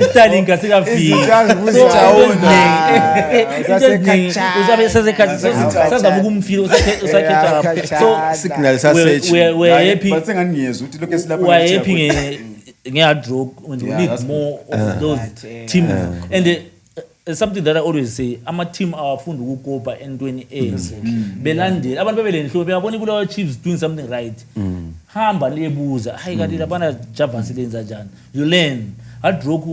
istyling kasikafiki uzabe sesekhathi sazabuka umfilo usakhetha so signal sasearch we happy but sengangiyezwa ukuthi lokho esilapha we happy ngiyadrop and we need more of those team and something that I always say ama-team awafunda ukukopa entweni enhle belandele abantu bebelenhlobo beyabona kulawa Chiefs doing something right hamba lebuza hayi kanti labana Javans lenza njani you learn adrop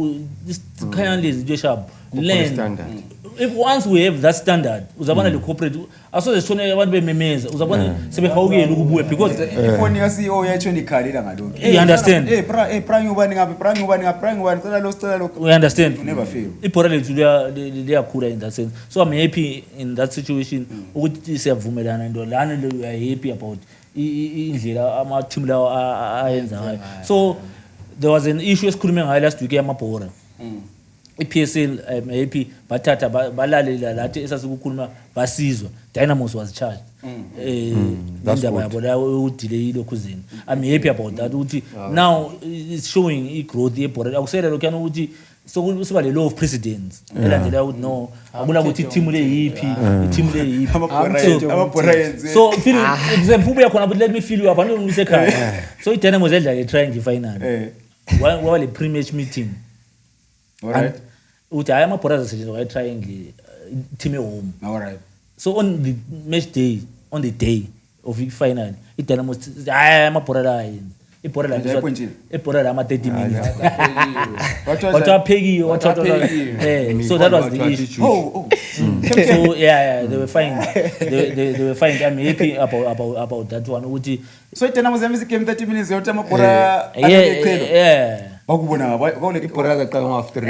this kind of lezi sharp learn if once we have that standard uzabona le corporate asoze sithone abantu bememeza uzabona sebehawukela ukubuya because ifoni ka CEO yacho nikhalila ngalokho you understand prime ubani ngapi prime ubani cela lo we understand you never fail ibhora lethu liyakhula in that sense so I'm happy in that situation ukuthi siyavumelana into lana we are happy about indlela ama team lawo ayenza ngayo so there was an issue esikhulume ngayo last week yamabhora iPSL happy bathatha balalela lathi esasikukhuluma basizwa Dynamos was charged indaba yabo la udelay lokhuzini I'm happy about that ukuthi now it's showing growth yebhora akusela lokho yana ukuthi sokuba le law of precedence elandela ukuthi no akula ukuthi team le yipi team le yipi amabhora yenze so feel example ubuya khona but let me feel you abantu ngisekhaya so iDynamos edla le trying final wale pre-match meeting alright uthi hayi amabhora asetshenziswa kwa triangle team ehome alright so on the match day on the day of the final iDynamos hayi amabhora la yini ibhora la ama 30 minutes what aphekiwe so that was the issue so yeah they were fine they were fine I'm happy about that one ukuthi so iDynamos yamisa game 30 minutes yotha amabhora yeah bakubona kwawule ibhora zaqala after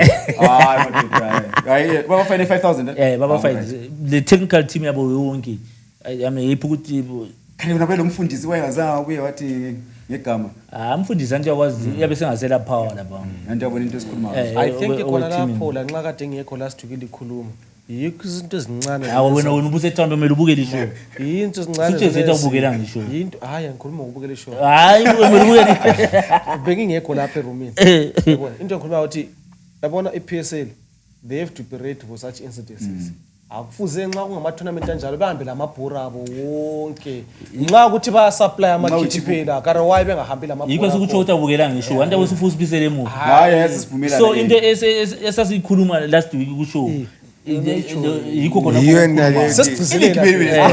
hayi baba fine 5000 baba fine the technical team yabo yonke I'm happy ukuthi khani unabe lo mfundisi wayengazanga kuye wathi ngegama umfundisi nje yakwazi yabe sengasela power lapha nanti yabona into esikhuluma I think ikhona lapho la nxa kade ngekho last week likhuluma yikho izinto ezincane hawo wena ubusethando kumele ubukele ishow into ezincane uthi zethu ubukela ngisho into hayi ngikhuluma ngokubukela ishow hayi kumele ubukele bengingekho lapha eroomini yabona into engikhuluma ukuthi yabona iPSL they have to be ready for such incidences akufuze nxa kungama tournament kanjalo bahambe lamabhora abo wonke nxa ukuthi ba supply ama kit phela kare why bengahambi lamabhora yikho sokuthi ubukela ngisho kanti awusifuza ubisele emuva hayi sisivumelana so into esasikhuluma last week kushow yikho khona sesigcizelela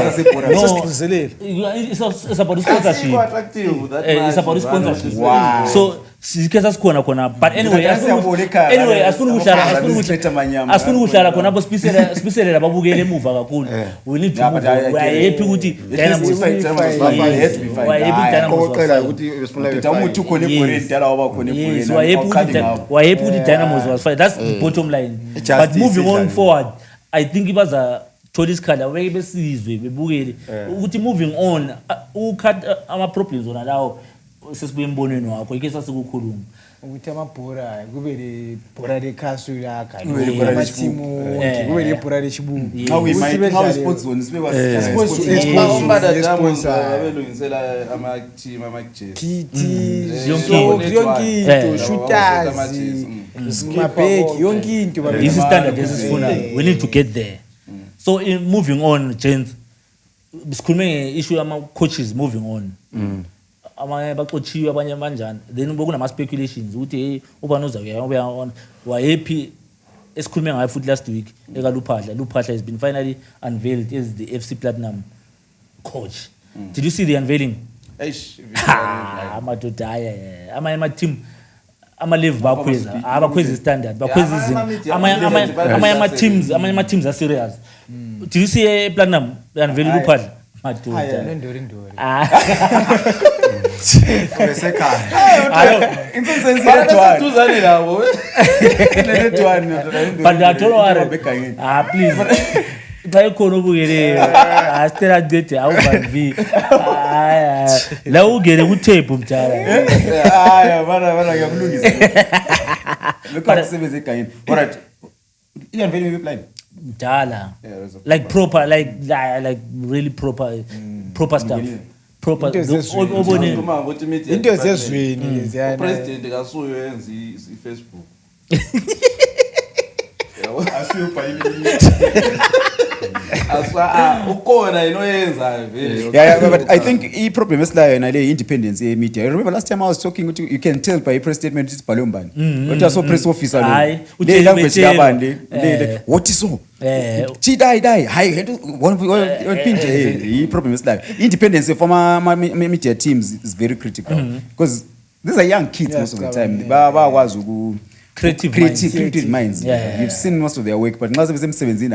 it's about sponsorship it's about sponsorship so sikhe sasikhona khona but anyway asifuna ukuhlala khona apho sibisele lababukele emuva kakhulu we need to happy ukuthi umuntu khona ebhoreni dala waba khona happy ukuthi Dynamos was fine that's the bottom line but moving on forward I think ibaza thola isikhala besizwe bebukele ukuthi moving on ucut ama problems ona lawo sesibuye embonweni wakho ike sasikukhuluma ukuthi amabhora kube le bhora lekhasu yakha amatimu kube le bhora lechibungu how sports zone sibekwa abelungisela ama team ama jezi kiti yonke shooters mabheki yonke into this is standard esifuna we need to get there so in moving on gents sikhulume issue ama coaches moving on amanye baxotshiwe abanye kanjani then bekuna ama speculations ukuthi hey ubani uzawuya wa happy esikhulume ngayo futhi last week Luphahla has been finally unveiled as the FC Platinum coach. Did you see the unveiling? Eish, Amadoda ama team ama-level bakhweza abakhweza standard bakhweza izinto ama teams are serious. Did you see Platinum unveil Luphahla? Madoda ndori tuzane nabo. But don't worry. Please. Xa ikhona ubukele astela date awubanvi la ungene kuTape mthala bana ngiyakulungisa lokho akusebenza egangeni. Alright, iyanvela ipipeline mthala like proper like really proper stuff proper obone into ezezweni leziyana president kasuyo yenza iFacebook ukona inoyenzayo vele. Yeah, but I think i-problem esilayo nale independence ye-media. I remember last time I was talking ukuthi you can tell by i-press statement ukuthi sibhalwe mbani. What so press officer Hayi, lo. Le language yabani Eh. le what is so? Chidai hayi one pinje i-problem esilayo. Independence of media teams is very critical because these are young kids most of the time. Bakwazi uku creative minds. Yeah. You've seen most of their work, but nxa sebesemsebenzini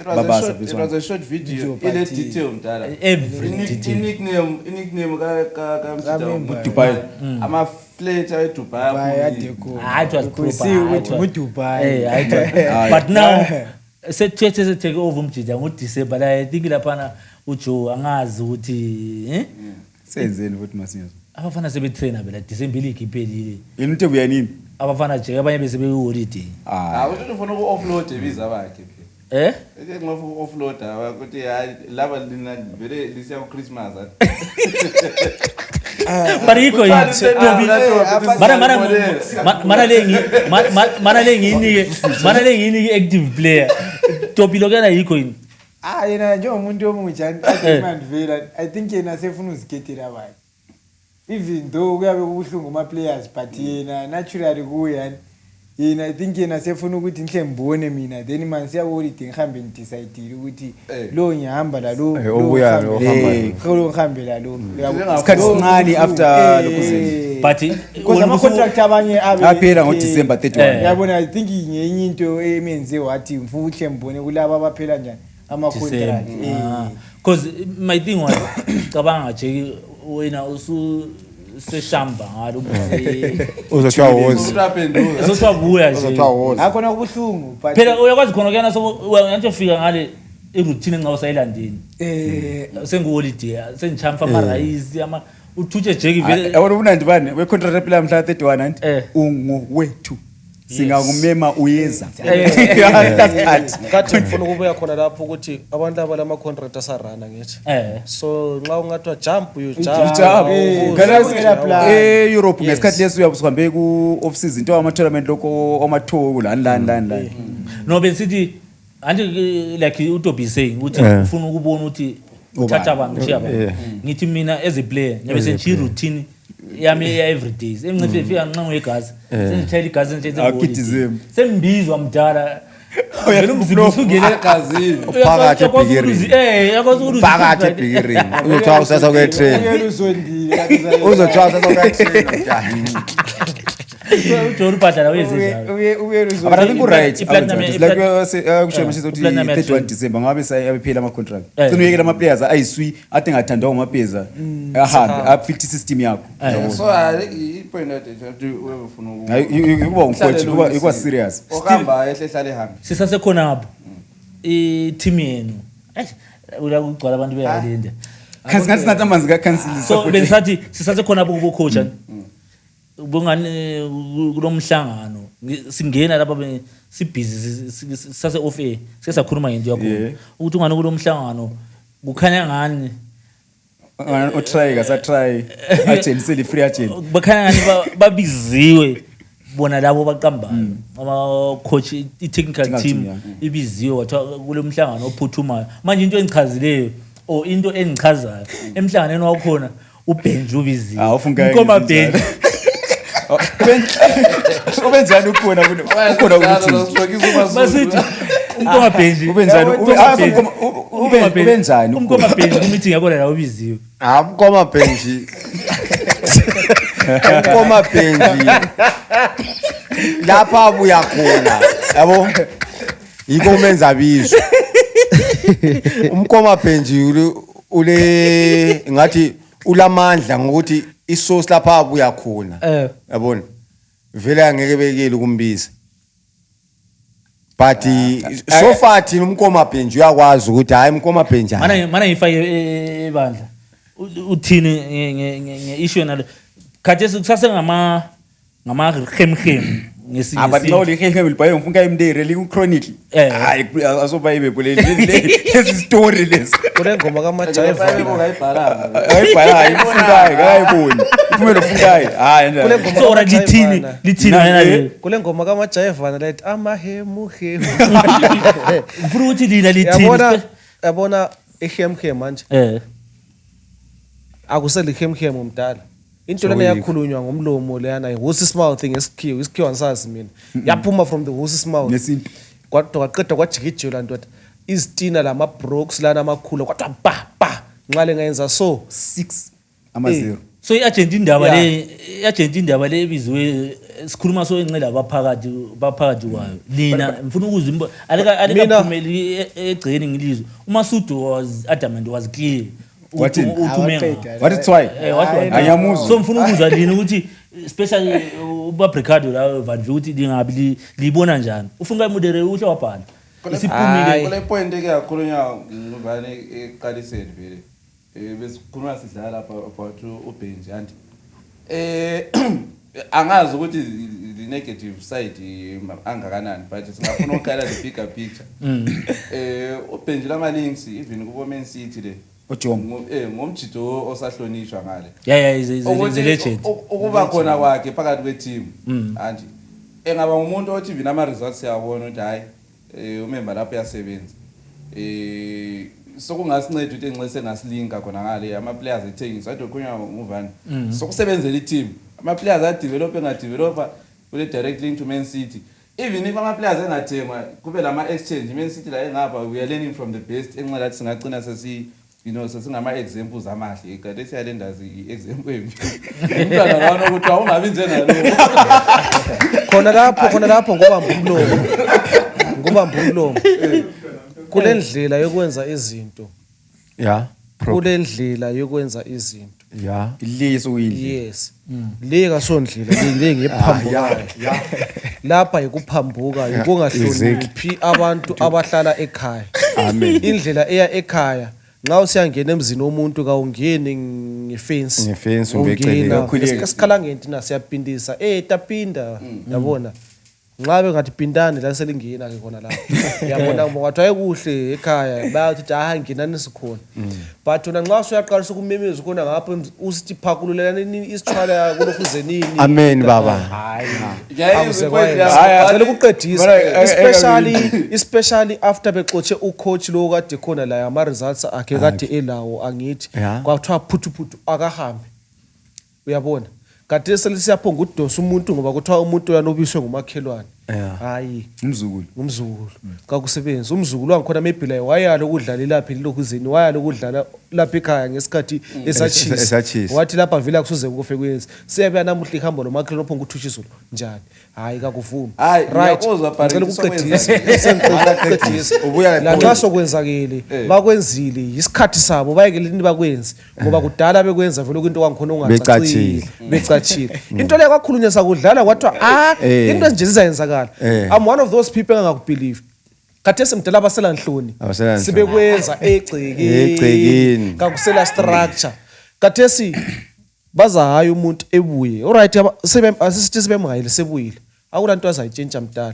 babasa It was a short video. Ile detail mdala. every detail. Nickname ka Dubai. ama flat e Dubai. It was proper. Dubai. But now sethethe take over umjija ngoDecember la I think lapha uJoe angazi ukuthi senzeni ukuthi masiyazo. abafana sebetrainer phela December league iphelile. Yini into kuyanini? Abafana nje abanye bese be-holiday. Uthi ufuna uku-offload ibiza bakhe phela. Eke ngofu offload ukuthi hayi laba lina vele lisiya ku-Christmas athi. But yikho mana le ngiyinike active player. Topi lokana yikho yini. Yena njengomuntu omutsha mandivela I think yena sefuna uzikhetela abantu. Even though kuyabe kubuhlungu ama-players but yena naturally kuye yena I think yena sefuna ukuthi ngihle ngibone mina then manje siyakuholiday ngihambe ngidecide ukuthi lo ngihamba la lo ngihambe la lo isikhathi sincane after lokuzenza but because ama-contract abanye aphela ngoDecember 31 yabona I think ngenye into emenze wathi ngifuna ukuthi ngibone kulabo abaphela njani ama-contract because my thing was cabanga nje wena seshamba ngalo uzothiwa wozi uzothiwa buya nje akhona kubuhlungu but phela uyakwazi khona kuyana so uyantsho fika ngale iroutine engawo sayilandini senguholiday senjhampa ama-rice uthuthe jeki vele yabona ubunandi bani we-contract yaphela mhla 31 anti ungowethu singakumema uyeza kathi ngifuna ukubuya khona lapho ukuthi abantu abalama contract asarana ngithi so nxa ungathiwa jump you jump Europe ngesikhathi leso uyabuhambe ku off season into ama-tournament lokho ama-tour lani no besithi anti like uTobi saying ukuthi ufuna ukubona ukuthi uthatha abantu nje abantu ngithi mina as a player ngibe senchi routine yami every days engcife fika ncango yegazi sengithela igazi nje sengibizwa mdala vele umzimba ungene egazini phakathi ebhikirini phakathi ebhikirini uzothiwa usasa kuye-train uzothiwa usasa kuye-train uJoe Bhadla uyenzenjalo but I think right like kusho manje ukuthi 31 December ngabe sayaphela ama contract sinuyekela ama players ayiswi athi ngathandwa ngomapeza ahambe up 50 system yakho So ipoint that ufuna ukuba umcoach ukuba serious ohamba ehlala ehambe sisasekhona lapho i-team yenu uyakugcwala abantu beyalinda kanti sinathi amanzi ka-cancel so bengisathi sisasekhona lapho kubo coach bongani kulomhlangano singena lapha sibhizi sase off air sesakhuluma ngento yakho ukuthi ungani kulomhlangano kukhanya ngani otry kasatry agent free agent bakhanya ngani babiziwe bona labo baqambayo ama coach i-technical team ibiziwe wathi kulomhlangano ophuthumayo manje into engichazileyo or into engichazayo emhlanganeni wakhona uBenju ubiziwe ufunga Nkoma Benju Ubenzani ukhona ukhona ukuthi Masithi umkoma benji. ubenzani ubenzani Umkoma benji meeting yabona la ubiziwe. Umkoma benji. Umkoma benji. Lapha abuya khona. Yabo? Yiko umenza bizo. Umkoma benji ule ngathi ulamandla ngokuthi isource lapha abuya khona. Yabona? Vele angeke bekele ukumbiza. But so far thina umkoma benji uyakwazi ukuthi hayi umkoma benji. Mana ngifake ebandla. Uthini nge-issue nalo. Khathesi kusase ngama khemkhem ngesinye. Abatholi ihehebe libhaye ngifuna imndere li chronicle. Hayi asoba ibe lezi story lezi. Kule ngoma kaMajaiva Ayibhala ifundayo akayiboni. Uphumela ufundayo. Hayi nje. kule ngoma So lithini yena. kule ngoma kaMajaiva lithi amahemu Ufuna ukuthi lina lithini. yabona ihemhem manje akuseli ihemhem umdala into lena yakhulunywa ngomlomo leyana horse's mouth ngesikhiwo isikhiwo angisazi mina yaphuma from the horse's mouth Nesintu. kwaqeda kwajikijela nto izitina lama brooks lana amakhulu kwathi pa nxale ngayenza so 6-0. So i-agent indaba le ebiziwe sikhuluma so enqela abaphakathi kwayo. Lina ngifuna ukuzwa alikaphumeli egceni ngilizwe. UMasudu was adamant was clear. What is why? Ayamuzwa. So ngifuna ukuzwa lina ukuthi especially uBabricado la vanhu ukuthi lingabi libona njani. Ufuna imodere uhle wabhala. Isiphumile kule point eke yakhulunywa ngubani eqaliseni vele. Besikhuluma sidlala lapha about uBenji anti angazi ukuthi the negative side angakanani but singafuna ukukhala the bigger picture. uBenji lama links even kubo Man City le Ojomo ngomjito osahlonishwa ngale. Is a legend. Ukuba khona kwakhe phakathi kweteam anti engaba umuntu othi vina ama results yabona ukuthi hayi umember lapho yasebenza. Sokungasinceda ukuthi enxese ngasilinka khona ngale ama players ethengiswa adokunya nguvani. Sokusebenzela i-team. Ama players adevelop engadevelopa kule direct link to Man City. Even if ama players engathengwa kube lama exchange Man City la engapha we are learning from the best enxela lathi singagcina sesingama examples amahle. Kade siyalendazi i-example embi. Umntwana lana ukuthi awungabi njengalo. khona lapho ngoba umlomo kule ndlela yokwenza izinto kule ndlela yokwenza izinto ileso yidli. yes le kasondlela le ngephambuka lapha ikuphambuka ukungahloniphi abantu abahlala ekhaya. Amen. Indlela eya ekhaya nxa usiyangena emzini womuntu kawungeni ngefence ubecele esikhala ngentina siyapindisa tapinda yabona nxa bengathi pindane la selingena ke khona lapho yabona ngoba ayekuhle ekhaya bayathi ngenani sikhona but wena nxa usuyaqalisa ukumemeza khona ngapha usithi phakululelani isithwala kulokuzenini. Amen baba. Hayi ngicela ukuqedisa especially after bexotshe ucoach lo kade khona la ama results akhe kade elawo angithi kwathiwa phuthu akahambe uyabona kade selisiyaphonga udosa umuntu ngoba kuthiwa umuntu uyanobiswe ngumakhelwane. Hayi umzukulu kakusebenzi umzukulu wangikhona maybe la wayalo ukudlala lapha elokuzeni wayalo ukudlala lapha ekhaya ngesikhathi esachisa wathi lapha vela kusuze kufe kwenza siyabe namuhla ihamba nomakhelwane ophonga uthushisolo njani. Hayi kakuvumi right ngicela ukuqedisa ubuya la nxa sokwenzakile bakwenzile isikhathi sabo bayekeleni bakwenze ngoba kudala bekwenza vele into kwangikhona ungacacile becachile into le kwakhulunywa sakudlala kwathiwa into ezinje zizayenzakala. I'm one of those people engakubelieve khathesi mdala abasela nhloni sibekwenza egcekeni kakusela structure khathesi baza hayi umuntu ebuye alright asisithi sibemhayile sebuyile akulanto azayitshentsha mdala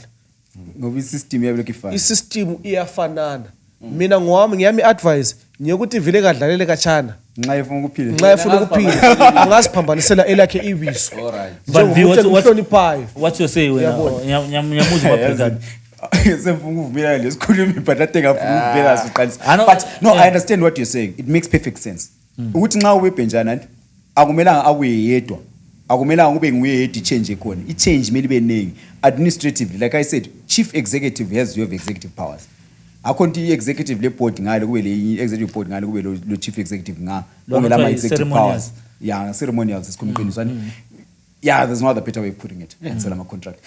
ngoba isystem yabeleke ifana isystem iyafanana. Mina ngiyami advice ngiyokuthi vile kadlalele kachana nxa efuna ukuphila angasiphambanisela elakhe ibizo. What you say wena nyamuza uBabricado semfuna ukuvumelana lesikhulumi but ade ngafuna ukuvela siqalisa but no I understand what you're saying, it makes perfect sense ukuthi nxa ubeBenjana akumelanga awuyedwa akumelanga kube nguye head change ekhona i-change kumele ibe ningi administratively like I said chief executive has your executive powers akho nto i-executive le-board ngalo kube le-executive board ngalo kube lo chief executive Lo executive ceremonials. powers yeah ceremonials isikhulumisana yeah there's no other better way of putting it cancel ama-contract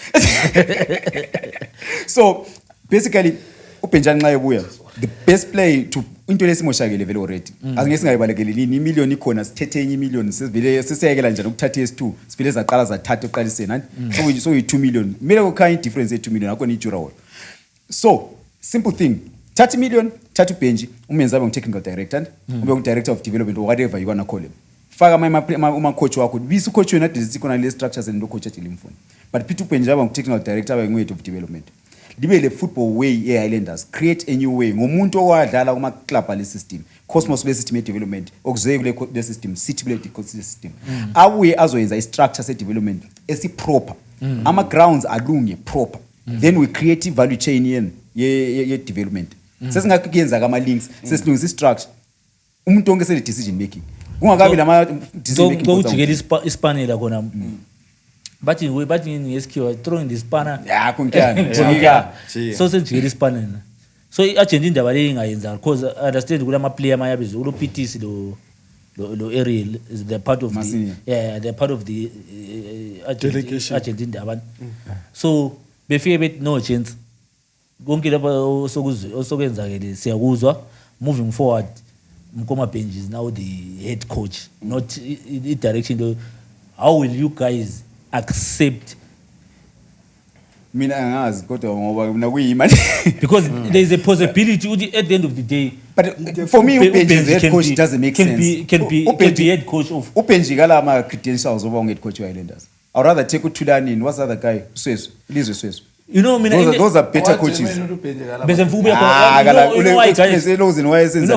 so basically uBenjani nxa ebuya the best play to into lesimoshakele vele already asingeke singayibalekele nini imillion ikhona sithethe enye imillion sivele sisiyekela njalo ukuthatha S2 sivele zaqala zathatha eqaliseni and so yi2 million mele kukhanya difference ye2 million akho ni jura wall so simple thing 30 million thatha uBenji umenza abe technical director ube director of development or whatever you want to call him faka uma coach wakho bisi coach wena district khona le structures and coach athi limfuna but Peter uBenji abe technical director abe ngwethu of development libe le football way e-Highlanders create a new way ngomuntu owadlala kuma club ale system Cosmos le system development okuzoye kule le system City le system abuye azoyenza i-structure se development esi proper ama grounds alunge proper then we create value chain ye development sesingakuyenza kama links sesilungisa i-structure umuntu onke sele decision making kungakabi lama decision making ngokujikela ispanela khona bathi ngesikhiwa throwing the spanner ya kunkyani so sejikela ispanner so i-agenda indaba leyi ingayenza because I understand kulama player amayabizo ulo PTC lo Ariel is the part of Masini. they're part of the agenda indaba so befike bethi no chance konke lapha osokwenzakele siyakuzwa moving forward Mkoma Benji is now the head coach not the direction how will you guys accept mina angazi kodwa ngoba mina kuyimali because there is a possibility at the end of the day but for me uBenji as head coach doesn't make sense can be head coach of uBenji kala ama credentials oba head coach we-Highlanders I would rather take uThulani what's the other guy Sweswe Lizwe Sweswe you know mina those are better coaches bese mfuku kala ule experience elozini wayesenza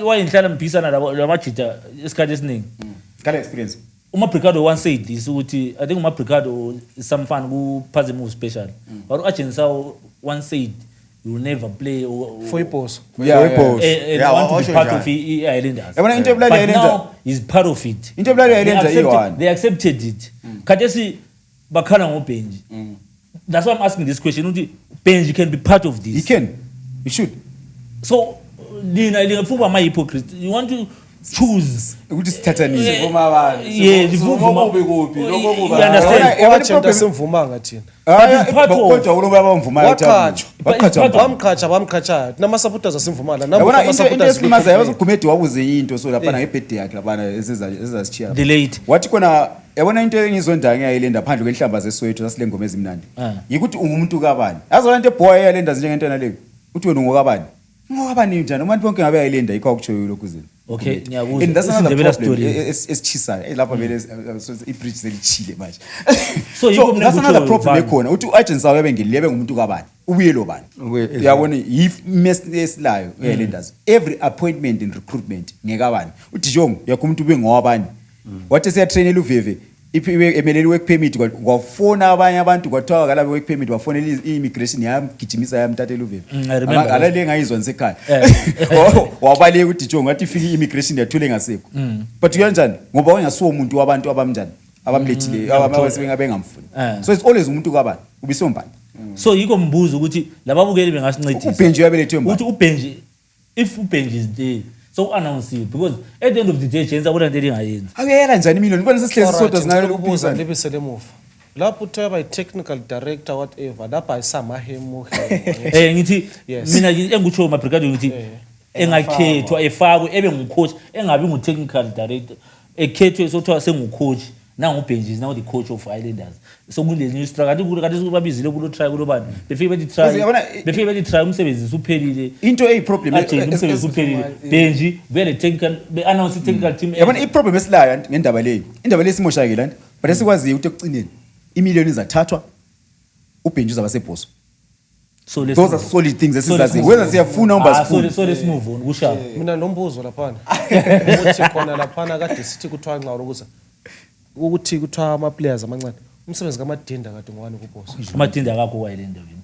why inhlala mbhisana labajita isikhathi esiningi kala experience uMabricado once said this ukuthi I think uMabricado is some fan ku Phazimo special or Agensa once said you will never play for Iposo want to be part of i-Highlanders yabona into ebulali but i-Highlanders now he's part of it into ebulali i-Highlanders yi-one they accepted it khathesi bakhala ngoBenji that's why I'm asking this question ukuthi Benji can be part of this he should so lingafuna ama hypocrite you want to choose ukuthi sithathanise agenda simvumanga thina kodwa kulo bayabamvumayo bamkhatsha nama-supporters asimvumala yabona into esilimazayo bazogumedi wabuze into so laphana ngebirthday yakhe laphana ezazishiya delayed wathi khona yabona into engizonda ngeyayilinda phandle kwenhlamba zeSoweto sasile ngoma ezimnandi yikuthi ungumuntu kabani yazona into eboya eyayilinda njengentwana leyo uthi wena ungokabani ngokabani njani umuntu bonke ngabe yayilinda ikho akutshoyo lokhu zini okay ngiyakuza and that's another problem esichisayo lapha vele ibridge selichile manje so that's another problem ekhona uthi uagents awe bengelebe ngumuntu kabani ubuye lo bani uyabona mess esilayo eLanders every appointment in recruitment ngekabani uDijong yakho umuntu ube ngowabani wathi siya trainela uVeve emeleli work permit kwafona abanye abantu kwathiwa kala work permit wafonela i-immigration yamgijimisa yamtatela uVeve alale ngayizwa ngisekhaya wabale uDijong wathi ifika i-immigration yathule ngasekho but kanjani ngoba ungasuwa umuntu wabantu abamnjani abamlethile abengamfuni so it's always umuntu kabani ubisombani so yiko mbuzo ukuthi lababukeli bengasincedisa uBenji uyabelethwe mbani ukuthi uBenji if uBenji is there so announce it because at the end of the day jenza ukuthi into engayenzi akuyela njani million ngibona sesihlezi sodwa singayo ukubuza libisele emuva lapho uthiwa by-technical director whatever lapha ayisamahemuhe ngithi mina engikutsho Mabricado ngithi engakhethwa efakwe ebe ngucoach engabi ngu-technical director ekhethwe sothiwa sengucoach nanguBenji is now the coach of Highlanders so kule new structure kanti kubabizile kulo try kulo bani befike bethi try umsebenzi usuphelile into eyiproblem umsebenzi uphelile Benji vele technical be announce technical team yabona iproblem esilayo ngendaba leyo indaba lesimoshakile nto but esikwaziyo ukuthi ekucineni imillion izathathwa uBenji uzaba sebhoso so those are solid things esizaziyo whether siyafuna umbasifuna so let's move on kushaya mina nombuzo laphana ukuthi khona laphana kade sithi kuthiwa nqawukuza ukuthi kuthiwa ama-players amancane umsebenzi kaMadinda kade ngowani kuBoso amadinda akakho wayile ndabeni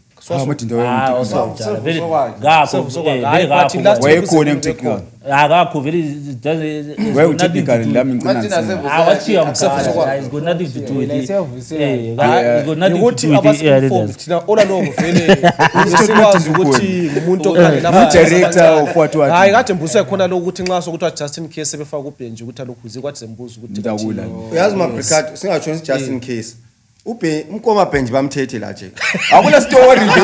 Madinda Ah, wayemtiki. okay, vele Sokwakhe. ngakho Hayi, but last Wayekhona emtiki. akakho vele it doesn't- it's Waye got nothing to utypically do- lami Martin ngicina. asevusa wathiya yakhe. mkhala it's got nothing to do with it. Siyavusela. It's got nothing to ukuthi do with the abasi-informed thina olaloko vele sikwazi ukuthi ngumuntu Director of what what. hayi kade mbuswe khona lokho ukuthi nxa sokuthi Justin Case sebefaka ubhenji ukuthi alokhuzi kwathi sembuza ukuthi Ndawula. uyazi mabricard singatshoni just in case umkoma bench bamthethe la nje Akula story nje.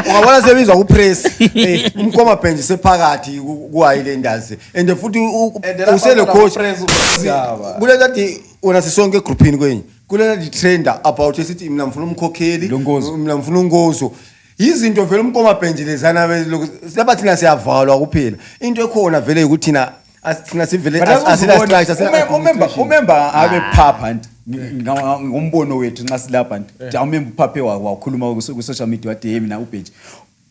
ungabona sebizwa kupress umkoma bench sephakathi kuHighlanders and futhi usele coach kule kathi wona sisonke egroupini kwenye kule kathi trainer about esithi mina ngifuna umkhokheli Longozo. mina ngifuna ungozo izinto vele umkoma bench lezana silaba thina siyavalwa kuphela into ekhona vele ukuthi thina sivele asila structure umember abe phapha nti ngombono wethu nxa silapha nti umember uphaphe wakhuluma ku social media wathi hey mina ubench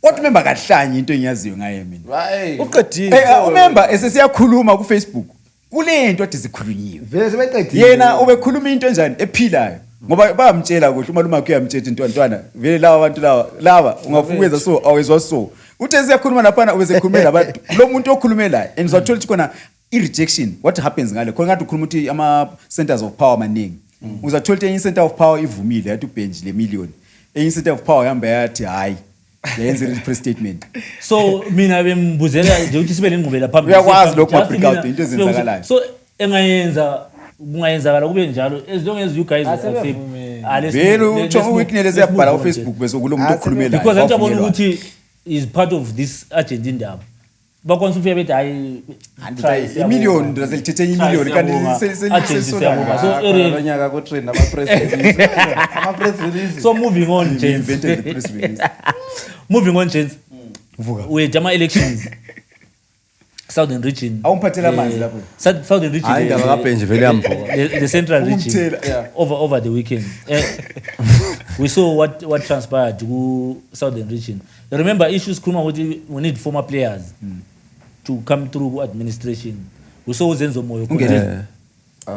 what umember kahlanye into engiyaziyo ngaye mina Hayi. uqedile umember esesiyakhuluma ku Facebook kulento ade zikhulunyiwe vele sebeqedile yena ubekhuluma into enjani ephilayo ngoba bayamtshela kuhle umalume wakhe uyamtshela intwana vele laba abantu laba ungafukeza so awezwa so uthe siyakhuluma naphana ubesekhulume nabantu lo muntu okhulume la and uzathola ukuthi khona i-rejection what happens ngale khona ngathi ukhuluma ukuthi ama-centers of power maningi uzathola ukuthi enye i-center of power ivumile yathi ubhenji le million enye i-center of power yahamba yathi hhayi yayenza i-press statement so mina bembuzela nje ukuthi sibe nengqubela phambili Uyakwazi lokho, Just ma-break out, mina- into ezenzakalayo. so kungayenzakala kube njalo as long as you guys accept Asebevumile. vele utsho uweakness uyabhala ku-Facebook bese kulo muntu okhulumelayo because anti abona wavunyelwana. ukuthi is part of this agenda indaba bakwanisa ufika bethi hayi imiliyoni ndazilithethe imiliyoni kanti siyabonga so Aaron, Lonyaka ku-train ama-press release. Ama-press release. so moving on gents invented the press release moving on gents wethu ama-elections Southern region awumphathela amanzi lapho Southern region hayi indaba kabhenji vele yambuka the central region Ukumthela. over the weekend we saw what transpired ku Southern region remember issues khuluma ukuthi we need former players to come through administration we saw uZenzo Moyo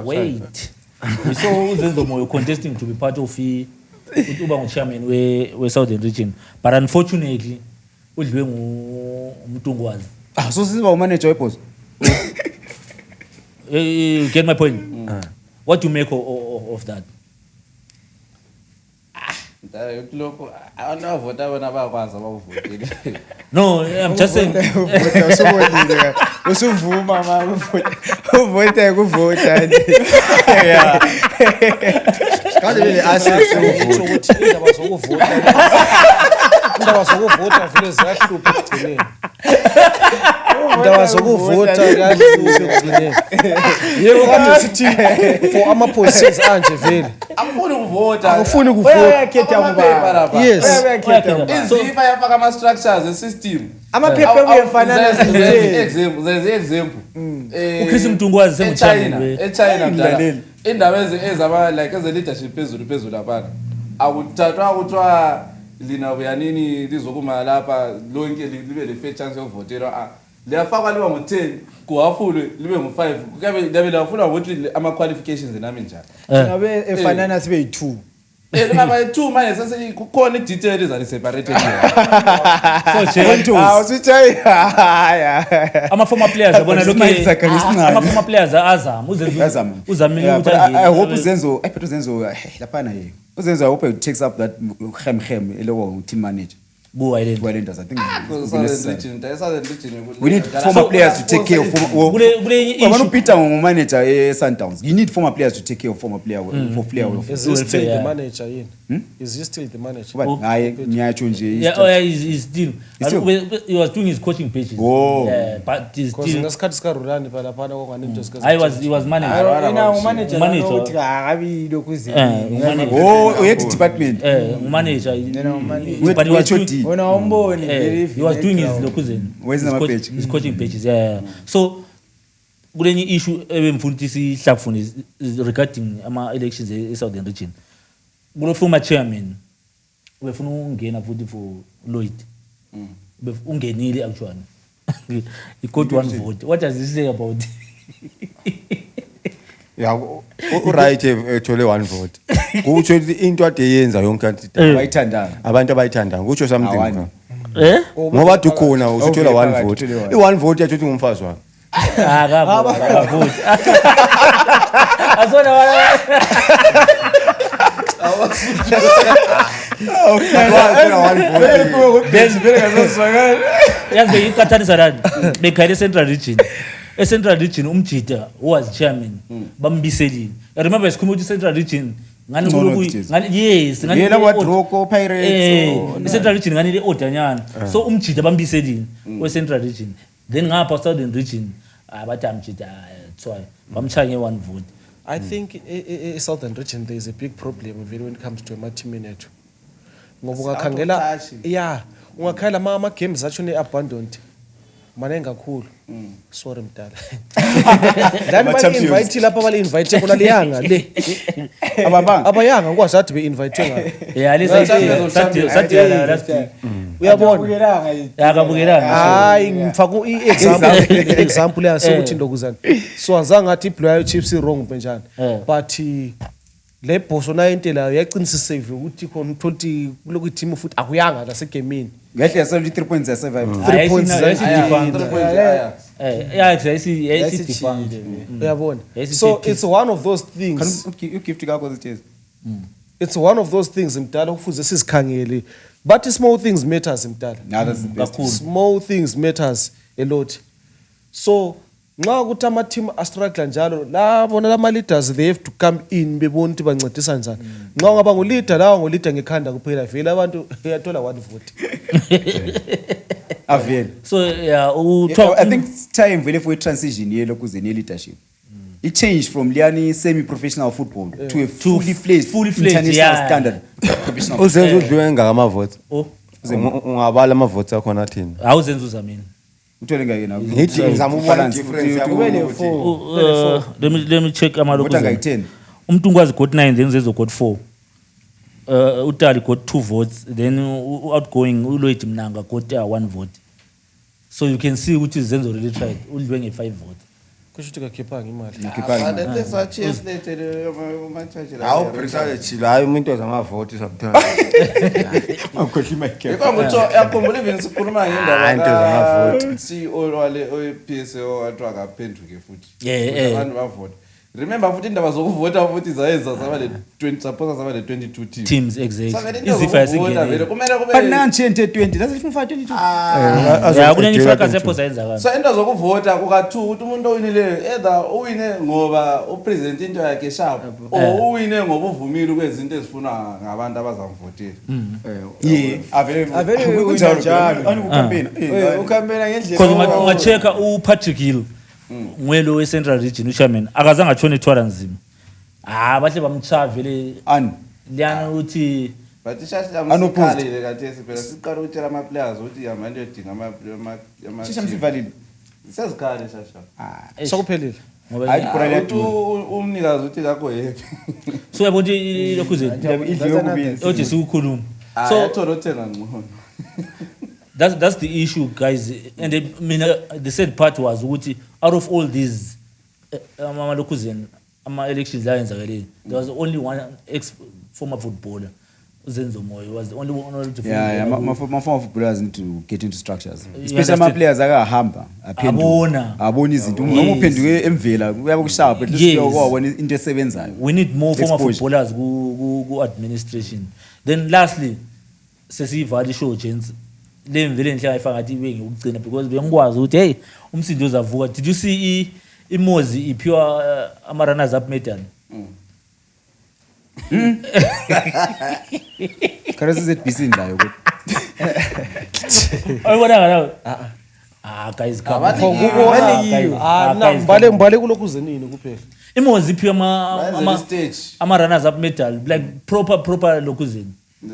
wait we saw uZenzo Moyo contesting to be part of uba chairman we Southern region but unfortunately udliwe nguMtungwazi so siba umanager webhoss you get my point what do you make of that Ndaya ukuthi lokho abantu abavota bona bayakwazi abawuvotile. no I'm just saying usubonile usuvuma ma uvota kuvota yeah kanti vele Ngisho ukuthi indaba zokuvota vele ziyahlupha ekugcineni indaba zokuvota kuyahlupha ekugcineni yebo kade sithi for ama-positions anje vele Akufuni ukuvota. akufuni kuvota uyakhetha ngoba yes Izifa yafaka ama-structures e-system. amaphepha kuyefanana Zenze example. uChris Mtungwazi sengu-chairman eChina mdala Umlaleli. indaba ezama like eze-leadership phezulu laphana akuthathwa kuthiwa lina buyanini lizokuma lapha lonke libe le-fair chance yokuvotelwa liyafakwa liba ngo-10 kuhafulwe libe ngo-5 liyabe liyafuna ukuthi ama-qualifications nami njani ngabe efanana sibe yi2 lingaba-2 manje kukhona i-detail ezaliseparate usitshaya ama-former players yabona lokhu Ismail Zakari isincane. ama-former players azama Yazama. uzamile Yeah, ukuthi but I hope angene. uzenzo I bet uzenzo laphana yena uzenzo I hope he takes up that hem elowo team manager Ku-Highland. Highlanders I think Southern region we need former players to take care of Kule enye Wabona issue uPeter ngumanager eSundowns you need former players to take care of former player for player is he still Yeah. the manager yini is he still the manager but hayi ngiyatsho nje yeah, oh, yeah, he's still. still? He was doing his coaching pages. Oh. Yeah, but he's because still. ngesikhathi sikarulani phalaphana kwakunganento He was manager. umanager Manager. ukuthi akabi lokhu Manager. oh head department Manager. manager. But he was HOD. doing. wona umboni He was doing his lokuzeni. Where's His my coach- page? His coaching pages. Yeah. So kulenye issue ebemfuna ukuthi sihlafune is regarding ama elections eSouthern region. Kulo former chairman ubefuna ungena futhi for Lloyd. Ungenile actually. He got one vote. What does he say about yeah right ethole one vote kutsho into ade yenza yonke kanti Bayithandana. abantu abayithandanga kutsho something Awani. ngoba ade ukhona usuthola Okay, one phakathi, vote uthole one. i-one vote yathi ngumfazi wakhe Akavuti. Asona wala. Yazi beyiqathanisa nani? Bekhayile Central Region. E-Central Region umjida was chairman bambiselini. I remember sikhuluma ukuthi Central Region ngani No, no, kuloku it is. ngani yes ngani Yena kwaDroko Pirates. Central Region ngani le odanyana. So umjida bambiselini we Central Region. Then ngapha Southern Region abathi amjida tswayo bamchanye one vote. I think Southern region there is a big problem when it comes to emathimini ethu. Ngoba ungakhangela yeah, ungakhangela ama games athi ne-abandoned manengi kakhulu. Sorry mdala. Lani bali-invite lapha bali-invite khona liyanga le. Abayanga ngikwazi athi be-invite ngayo. Yeah, sathi last week. Uyabona? Akabukelanga. Hayi ngifaka i-example yasokuthi ndokuzana. So azange athi i-Blue Chiefs wrong benjani. But le boss ona intela yaqinisiseve ukuthi khona utholi kuloku team futhi akuyanga la segamini. Ngehle 73 points survive. 3 points uyabona. So it's one of those things. You gift kako zithize. It's one of those things mdala kufuze sizikhangele. But small things matters mdala. Now that's the best. Small things matters a lot. So nxa ukuthi ama team astruggle njalo labona lama leaders they have to come in bebona ukuthi bancedisa njani. Nxa ungaba ngo leader lawo ngo leader ngekhanda kuphela vele abantu uyathola one vote. Avele. So yeah, I think it's time vele for a transition yelo kuze ne leadership. It changed from Liani semi-professional football to a fully fledged international standard professional. uzenza udliwe ngama-votes Oh, ungabala ama-votes akhona athini awuzenza uzamini. Uthole ngeke na. ngithi ngizama ukubona difference Kubele yabo 4. Let me check amaloku. Vota ngayi-10. Umuntu ngwazi got 9 then uzenzo got 4. Utali got 2 votes then outgoing uLoyd Mnanga got 1 vote. So you can see which is Zenzo really tried. Udliwe nge 5 votes. Kusho ukuthi kakhipanga imali. hawu brisa chilo hayi umuntu ozama-vote sometimes Awukhohli i-mic. yakhumbula even sikhuluma Ah, into zamavoti. ngendaba CEO wale oye-PSO wathi akaphenduke futhi Yeah. abantu bavota. Remember futhi indaba zokuvota futhi zayenza zaba le 20 suppose zaba le 22 teams. Teams exactly. So vele into Izifaya zokuvota vele singene. kumele But kube nanchi ente 20. That's if 22. Yeah, kunenye fracas epho sayenza so into zokuvota kuka2 ukuthi umuntu owinileyo either uwine ngoba upresident into yakhe sharp or uwine ngoba uvumile ukwenza ezifunwa ngabantu abazamvotela. Yeah, Avele kunjalo. Anikucampaign. Ukhambela ngendlela. because ungacheka uPatrick Hill ngwelo we-Central Region uchairman akazange atshone ethwala nzima. Bahle bamchaya vele Ani. liyana ukuthi But ishasha Unopposed. amsikhalile kathesi phela siqala ukutshela ama-players ukuthi yamanje yodinga ama Shisha msivalile. sezikhale shasha. Sokuphelile. ngoba Hayi Ukuthi kura liyadura. umnikazi uthi kakho happy. so uyabona ukuthi lokhu zethu Idliwe kubili. othi sikukhuluma. So So yathola othenga ngcono. that's the issue guys, and the sad part was ukuthi out of all these amalokuzeni ama-elections ayenzakaleni there was only one ex-former footballer uZenzo Moyo was the only one to Yeah, my former footballers need to get into structures. You Especially understand? ama-players akahamba aphenduka. Abona izinto. Noma uphenduke emvela uyabe kushaya but Yes. wabona into esebenzayo. we need more former Exposure. footballers ku-administration. Then lastly sesiyivala ishow gents le mvele enhle ayifaka ngathi ibe ngiyokugcina because bengikwazi ukuthi hey umsindo uzavuka. Did you see imozi iphiwa ama-runners up medal? Kharasi ZBC ndayo kodwa. Ayibonanga nawe? Guys come on. Mbale kulokhu zenini kuphela. Imozi iphiwa Bayenzela stage. ama-runners up medal like proper lokuzeni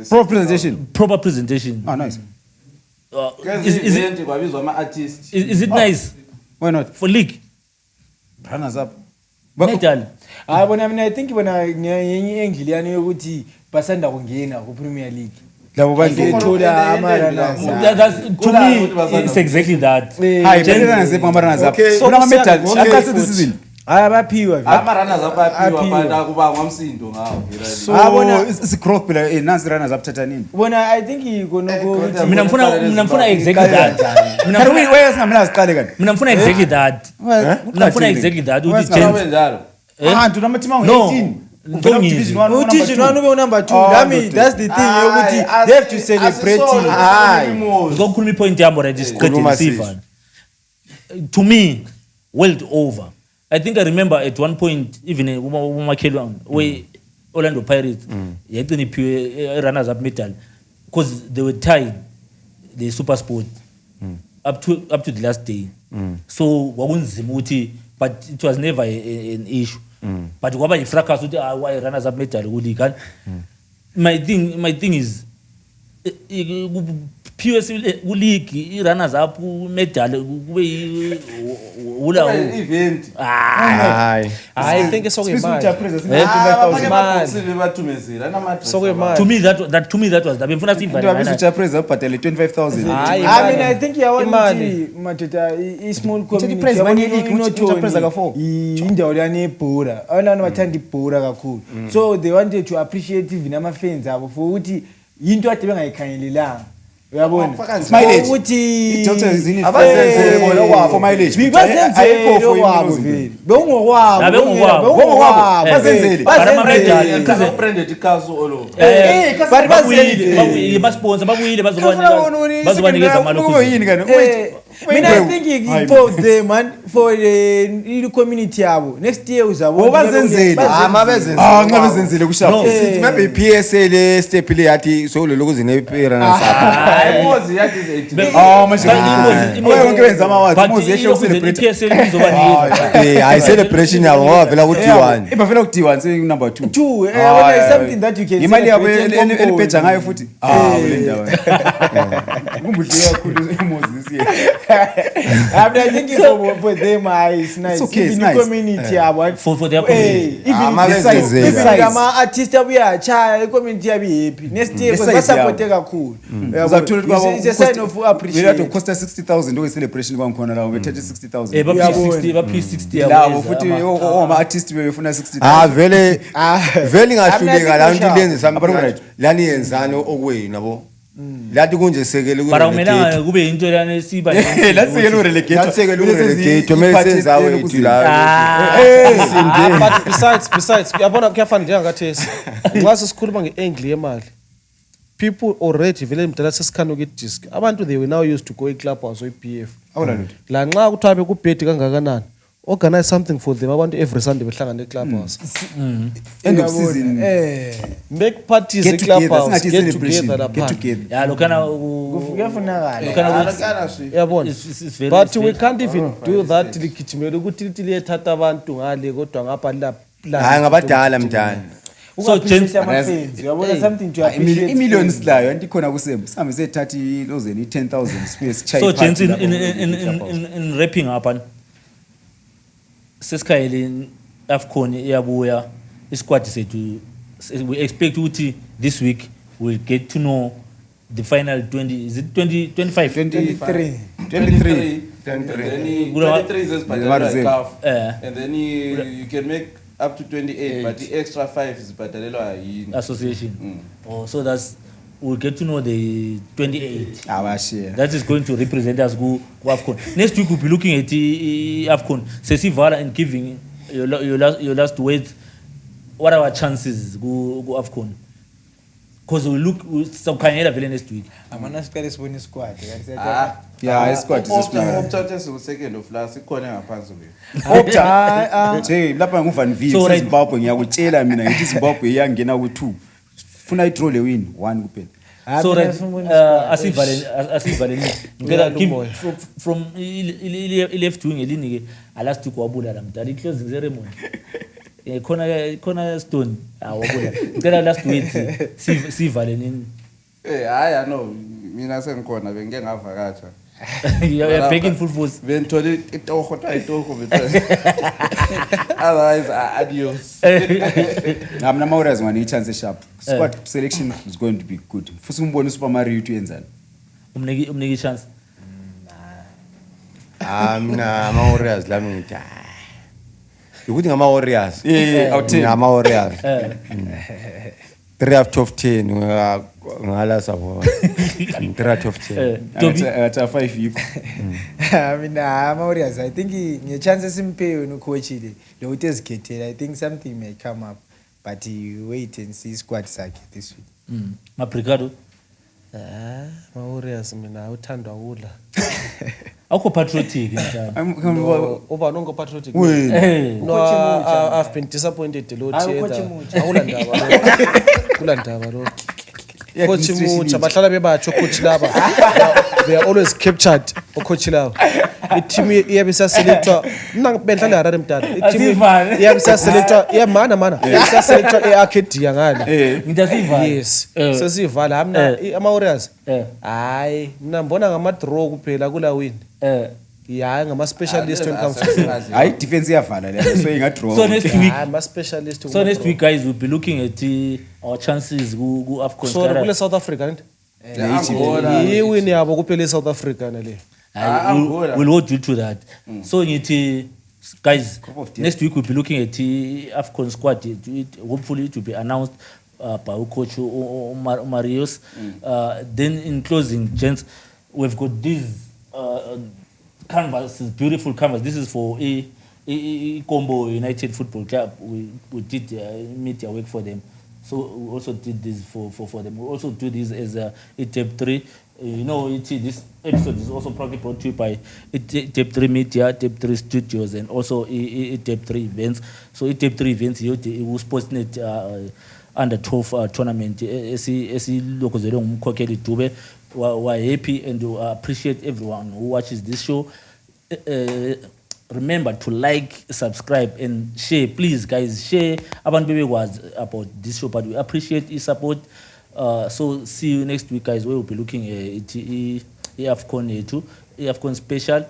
Pro presentation. proper presentation. Oh nice. Is Event kwabizwa ama-artist. it nice Why not? for league Runners up. medal? Hayi bona mina I think bona ngenye angle yani yokuthi basanda kungena ku Premier League. Labo bandle. Bethola ama-runners. To me it's exactly that. Hayi, better runners up, ama runners up. Okay. So nama medal Okay. after this season. hayi abaphiwa vele. ama-runners up aphiwa Aphiwa. but akubangwa umsindo ngawo Abona- isigrowth phela nansi runners up thatha nini Bona I think kodwa mina mfuna exactly that wesingamela siqale kanti mina mfuna exactly that mina mfuna exactly that ukuthi Gents njalo abantu namateam No. angu-18 Ngicongile. uTishi one ube number 2. Oh, That means good. that's the thing yokuthi they have to celebrate it. ngokukhuluma ipoint yami already Khuluma siqedile siva to me world over. I think I remember at one point even umakhelwane we Orlando Pirates yagcina iphiwe runners up medal because they were tied the super sport up to the last day. So kwakunzima ukuthi but it was never an issue. But kwaba ifracas ukuthi why runners up medal kuli kan. My thing is PSL league I runners up medal kube ula event hayi I think sokuyimali bathumezile sokuyimali to me that was that befuna into abisujapreza abhadale 25,000 Hayi, I mean I think Imali. yawona madoda i small community prize money league, uthi prize ka-4. indawo lana ebhora abantu bathanda ibhora kakhulu so they wanted to appreciate even ama-fans abo for ukuthi yinto ade bengayikhangelelanga uyabona Mileage. ukuthi I-doctor zini Abazenzele bona okwabo. for mileage bazenzele for okwabo imini vele bekungokwabo Ah, bekungokwabo. bekungokwabo Bazenzele. bazenzele branded ikaso olo but bazenzele babuyile basponsor babuyile bazobanikeza yini kani mina I think for them man for the community yabo next year uzabona bazenzele nxa bezenzele kushapho sithi maybe PSL step le yathi sololo kuzinerunners up mozi yathi is 18 manje wonke wenza ama-awards umuzi yehle ukucelebrate hayi celebration yabo ngoba vela ku-D1 ibavela ku-D1 sekunumber 2 two when is something that you can imali yabo celebrate and go elibheja on. ngayo futhi kule ndawo kumbuhle kakhulu imozisi I mean, I think for them it's nice. It's okay, Even it's the nice. community yabo for their community. even ama-artist abuya chaya i-community yabo happy next year The size basupporte kakhulu Uyabona? It's a sign of appreciation costa 60,000 okuyi-celebration kwangikhona lawo bethathe 60,000 baphi labo futhi oma-artist befuna 60,000 vele ingahluleka la nto lenze Right. lani yenzani okwenu yabo lathi kunje sekele bara umelanga kube into lana siba lasekele lasekele urelegate mele senza wethu la but besides uyabona kuyafana njengakathesi nxa sesikhuluma nge-angle yemali people already vele mdala sesikhanda ukidisc abantu they were now used to go iclub house oyi-PF la nxa kuthiwa bekubhedi kangakanani organize something for them abantu every Sunday behlangana eclub house end of season make parties get eclub together house singathi get celebration together get lapha together ya lokana kuyafunakala yabona it's very but we can't even do that ligijimele ukuthi lithi liyethatha abantu ngale kodwa ngapha hayi ngabadala mdala so Gents uyabona something to appreciate imillion silayo anti khona kusembu sihambe sethatha ilozeni i-10,000 sibuye sichaye so iphansi Gents lapho. in wrapping up sesikhayele AFCON iyabuya isquad sethu we expect ukuthi this week we'll get to know the final 20 is it 20 25 23 23 and then Kula- 23 is Reserve. bhadalelwa Eh. and then you can make up to 28 but the extra 5 is bhadalelwa yini association so that's we'll get to know the 28 awashiya that is going to represent us ku AFCON next week we'll be looking at AFCON sesivala and giving your last words what are our chances ku AFCON because we look sokukhangela vele next week amana siqale sibone isquad ya isquad opthathe second of last ikhona ngaphansi kwethu nje lapha nguvan v So, right. Zimbabwe ngiyakutshela mina ngithi Zimbabwe iyangena ku2 funa i-draw le win 1 kuphela so right asivaleni ngicela Yeah, give Lumoya. from left wing elinike last week wabulala mdala i-closing ceremony khona stone wabulala ngicela last week sivaleni hayi no mina sengikhona bengike ngavakatsha you're back in full force bengithole itoho otherwise adios mina ma-Warriors ngane i-chance eshap squad selection is going to be good futhi umbone uSuper Mario uthi yenzani umniki chance mina ama-Warriors lami ngithi ukuthi ngama-warriors awutheni? ngama-warriors 3 out of 10 ngala sabona 3 out of 10 Ngathi a 5 yikho. I mean, ama-Warriors, I think nge-chance esimpe yona ucoach lo uthi ezikhethele, I think something may come up, but wait and see squad sakhe this week. Mabrigado Ma-Warriors mina uthandwa udla. awukho patriotic mhlawumbe. Uba nongo-patriotic. Wena. No, I've been disappointed a lot. Hayi, ucoach mutsha. Kula ndaba lo. Coach mutsha bahlala bebatsho coach laba. They are always captured coach laba. I-team iyabe isaselectwa mina benhlala Harare mdala. I-team Asivale. iyabe isaselectwa mana. Isaselectwa e-Arcadia ngale. ngithi asiyivala. Yes. Sesivala amna ama-Warriors. Eh. Mina mbona ngama-draw kuphela kula win. Yeah, ngama-specialist when it comes to Hayi defense iyavala leyo so ingadraw. So next week, ama-specialist. so next week guys, we'll be looking at our chances ku AFCON. So kule South Africa nti. Angola. Iwini yabo kuphela eSouth Africa nale. We'll hold you to that. So ngithi guys, next week we'll be looking at AFCON squad. Hopefully it will be announced by coach Marius. Then in closing, gents, we've got these canvases, beautiful canvas. This is for a Combo United Football Club. We did media work for them. So we also did this for them. We also do this as a Tape 3. You know, this episode is also proudly brought to you by Tape 3 Media, Tape 3 Studios, and also Tape 3 Events. So Tape 3 Events, it was Sportsnet under 12 tournament. Esilokozele ngumkhokheli Dube. We're happy and we appreciate everyone who watches this show. Remember to like, subscribe, and share. Please, guys, share abantu bebekwazi about this show, but we appreciate your support. So see you next week, guys. We will be looking at AFCON special.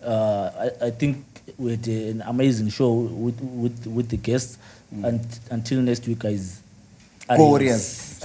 I think we had an amazing show with the guests. And until next week, guys. Warriors.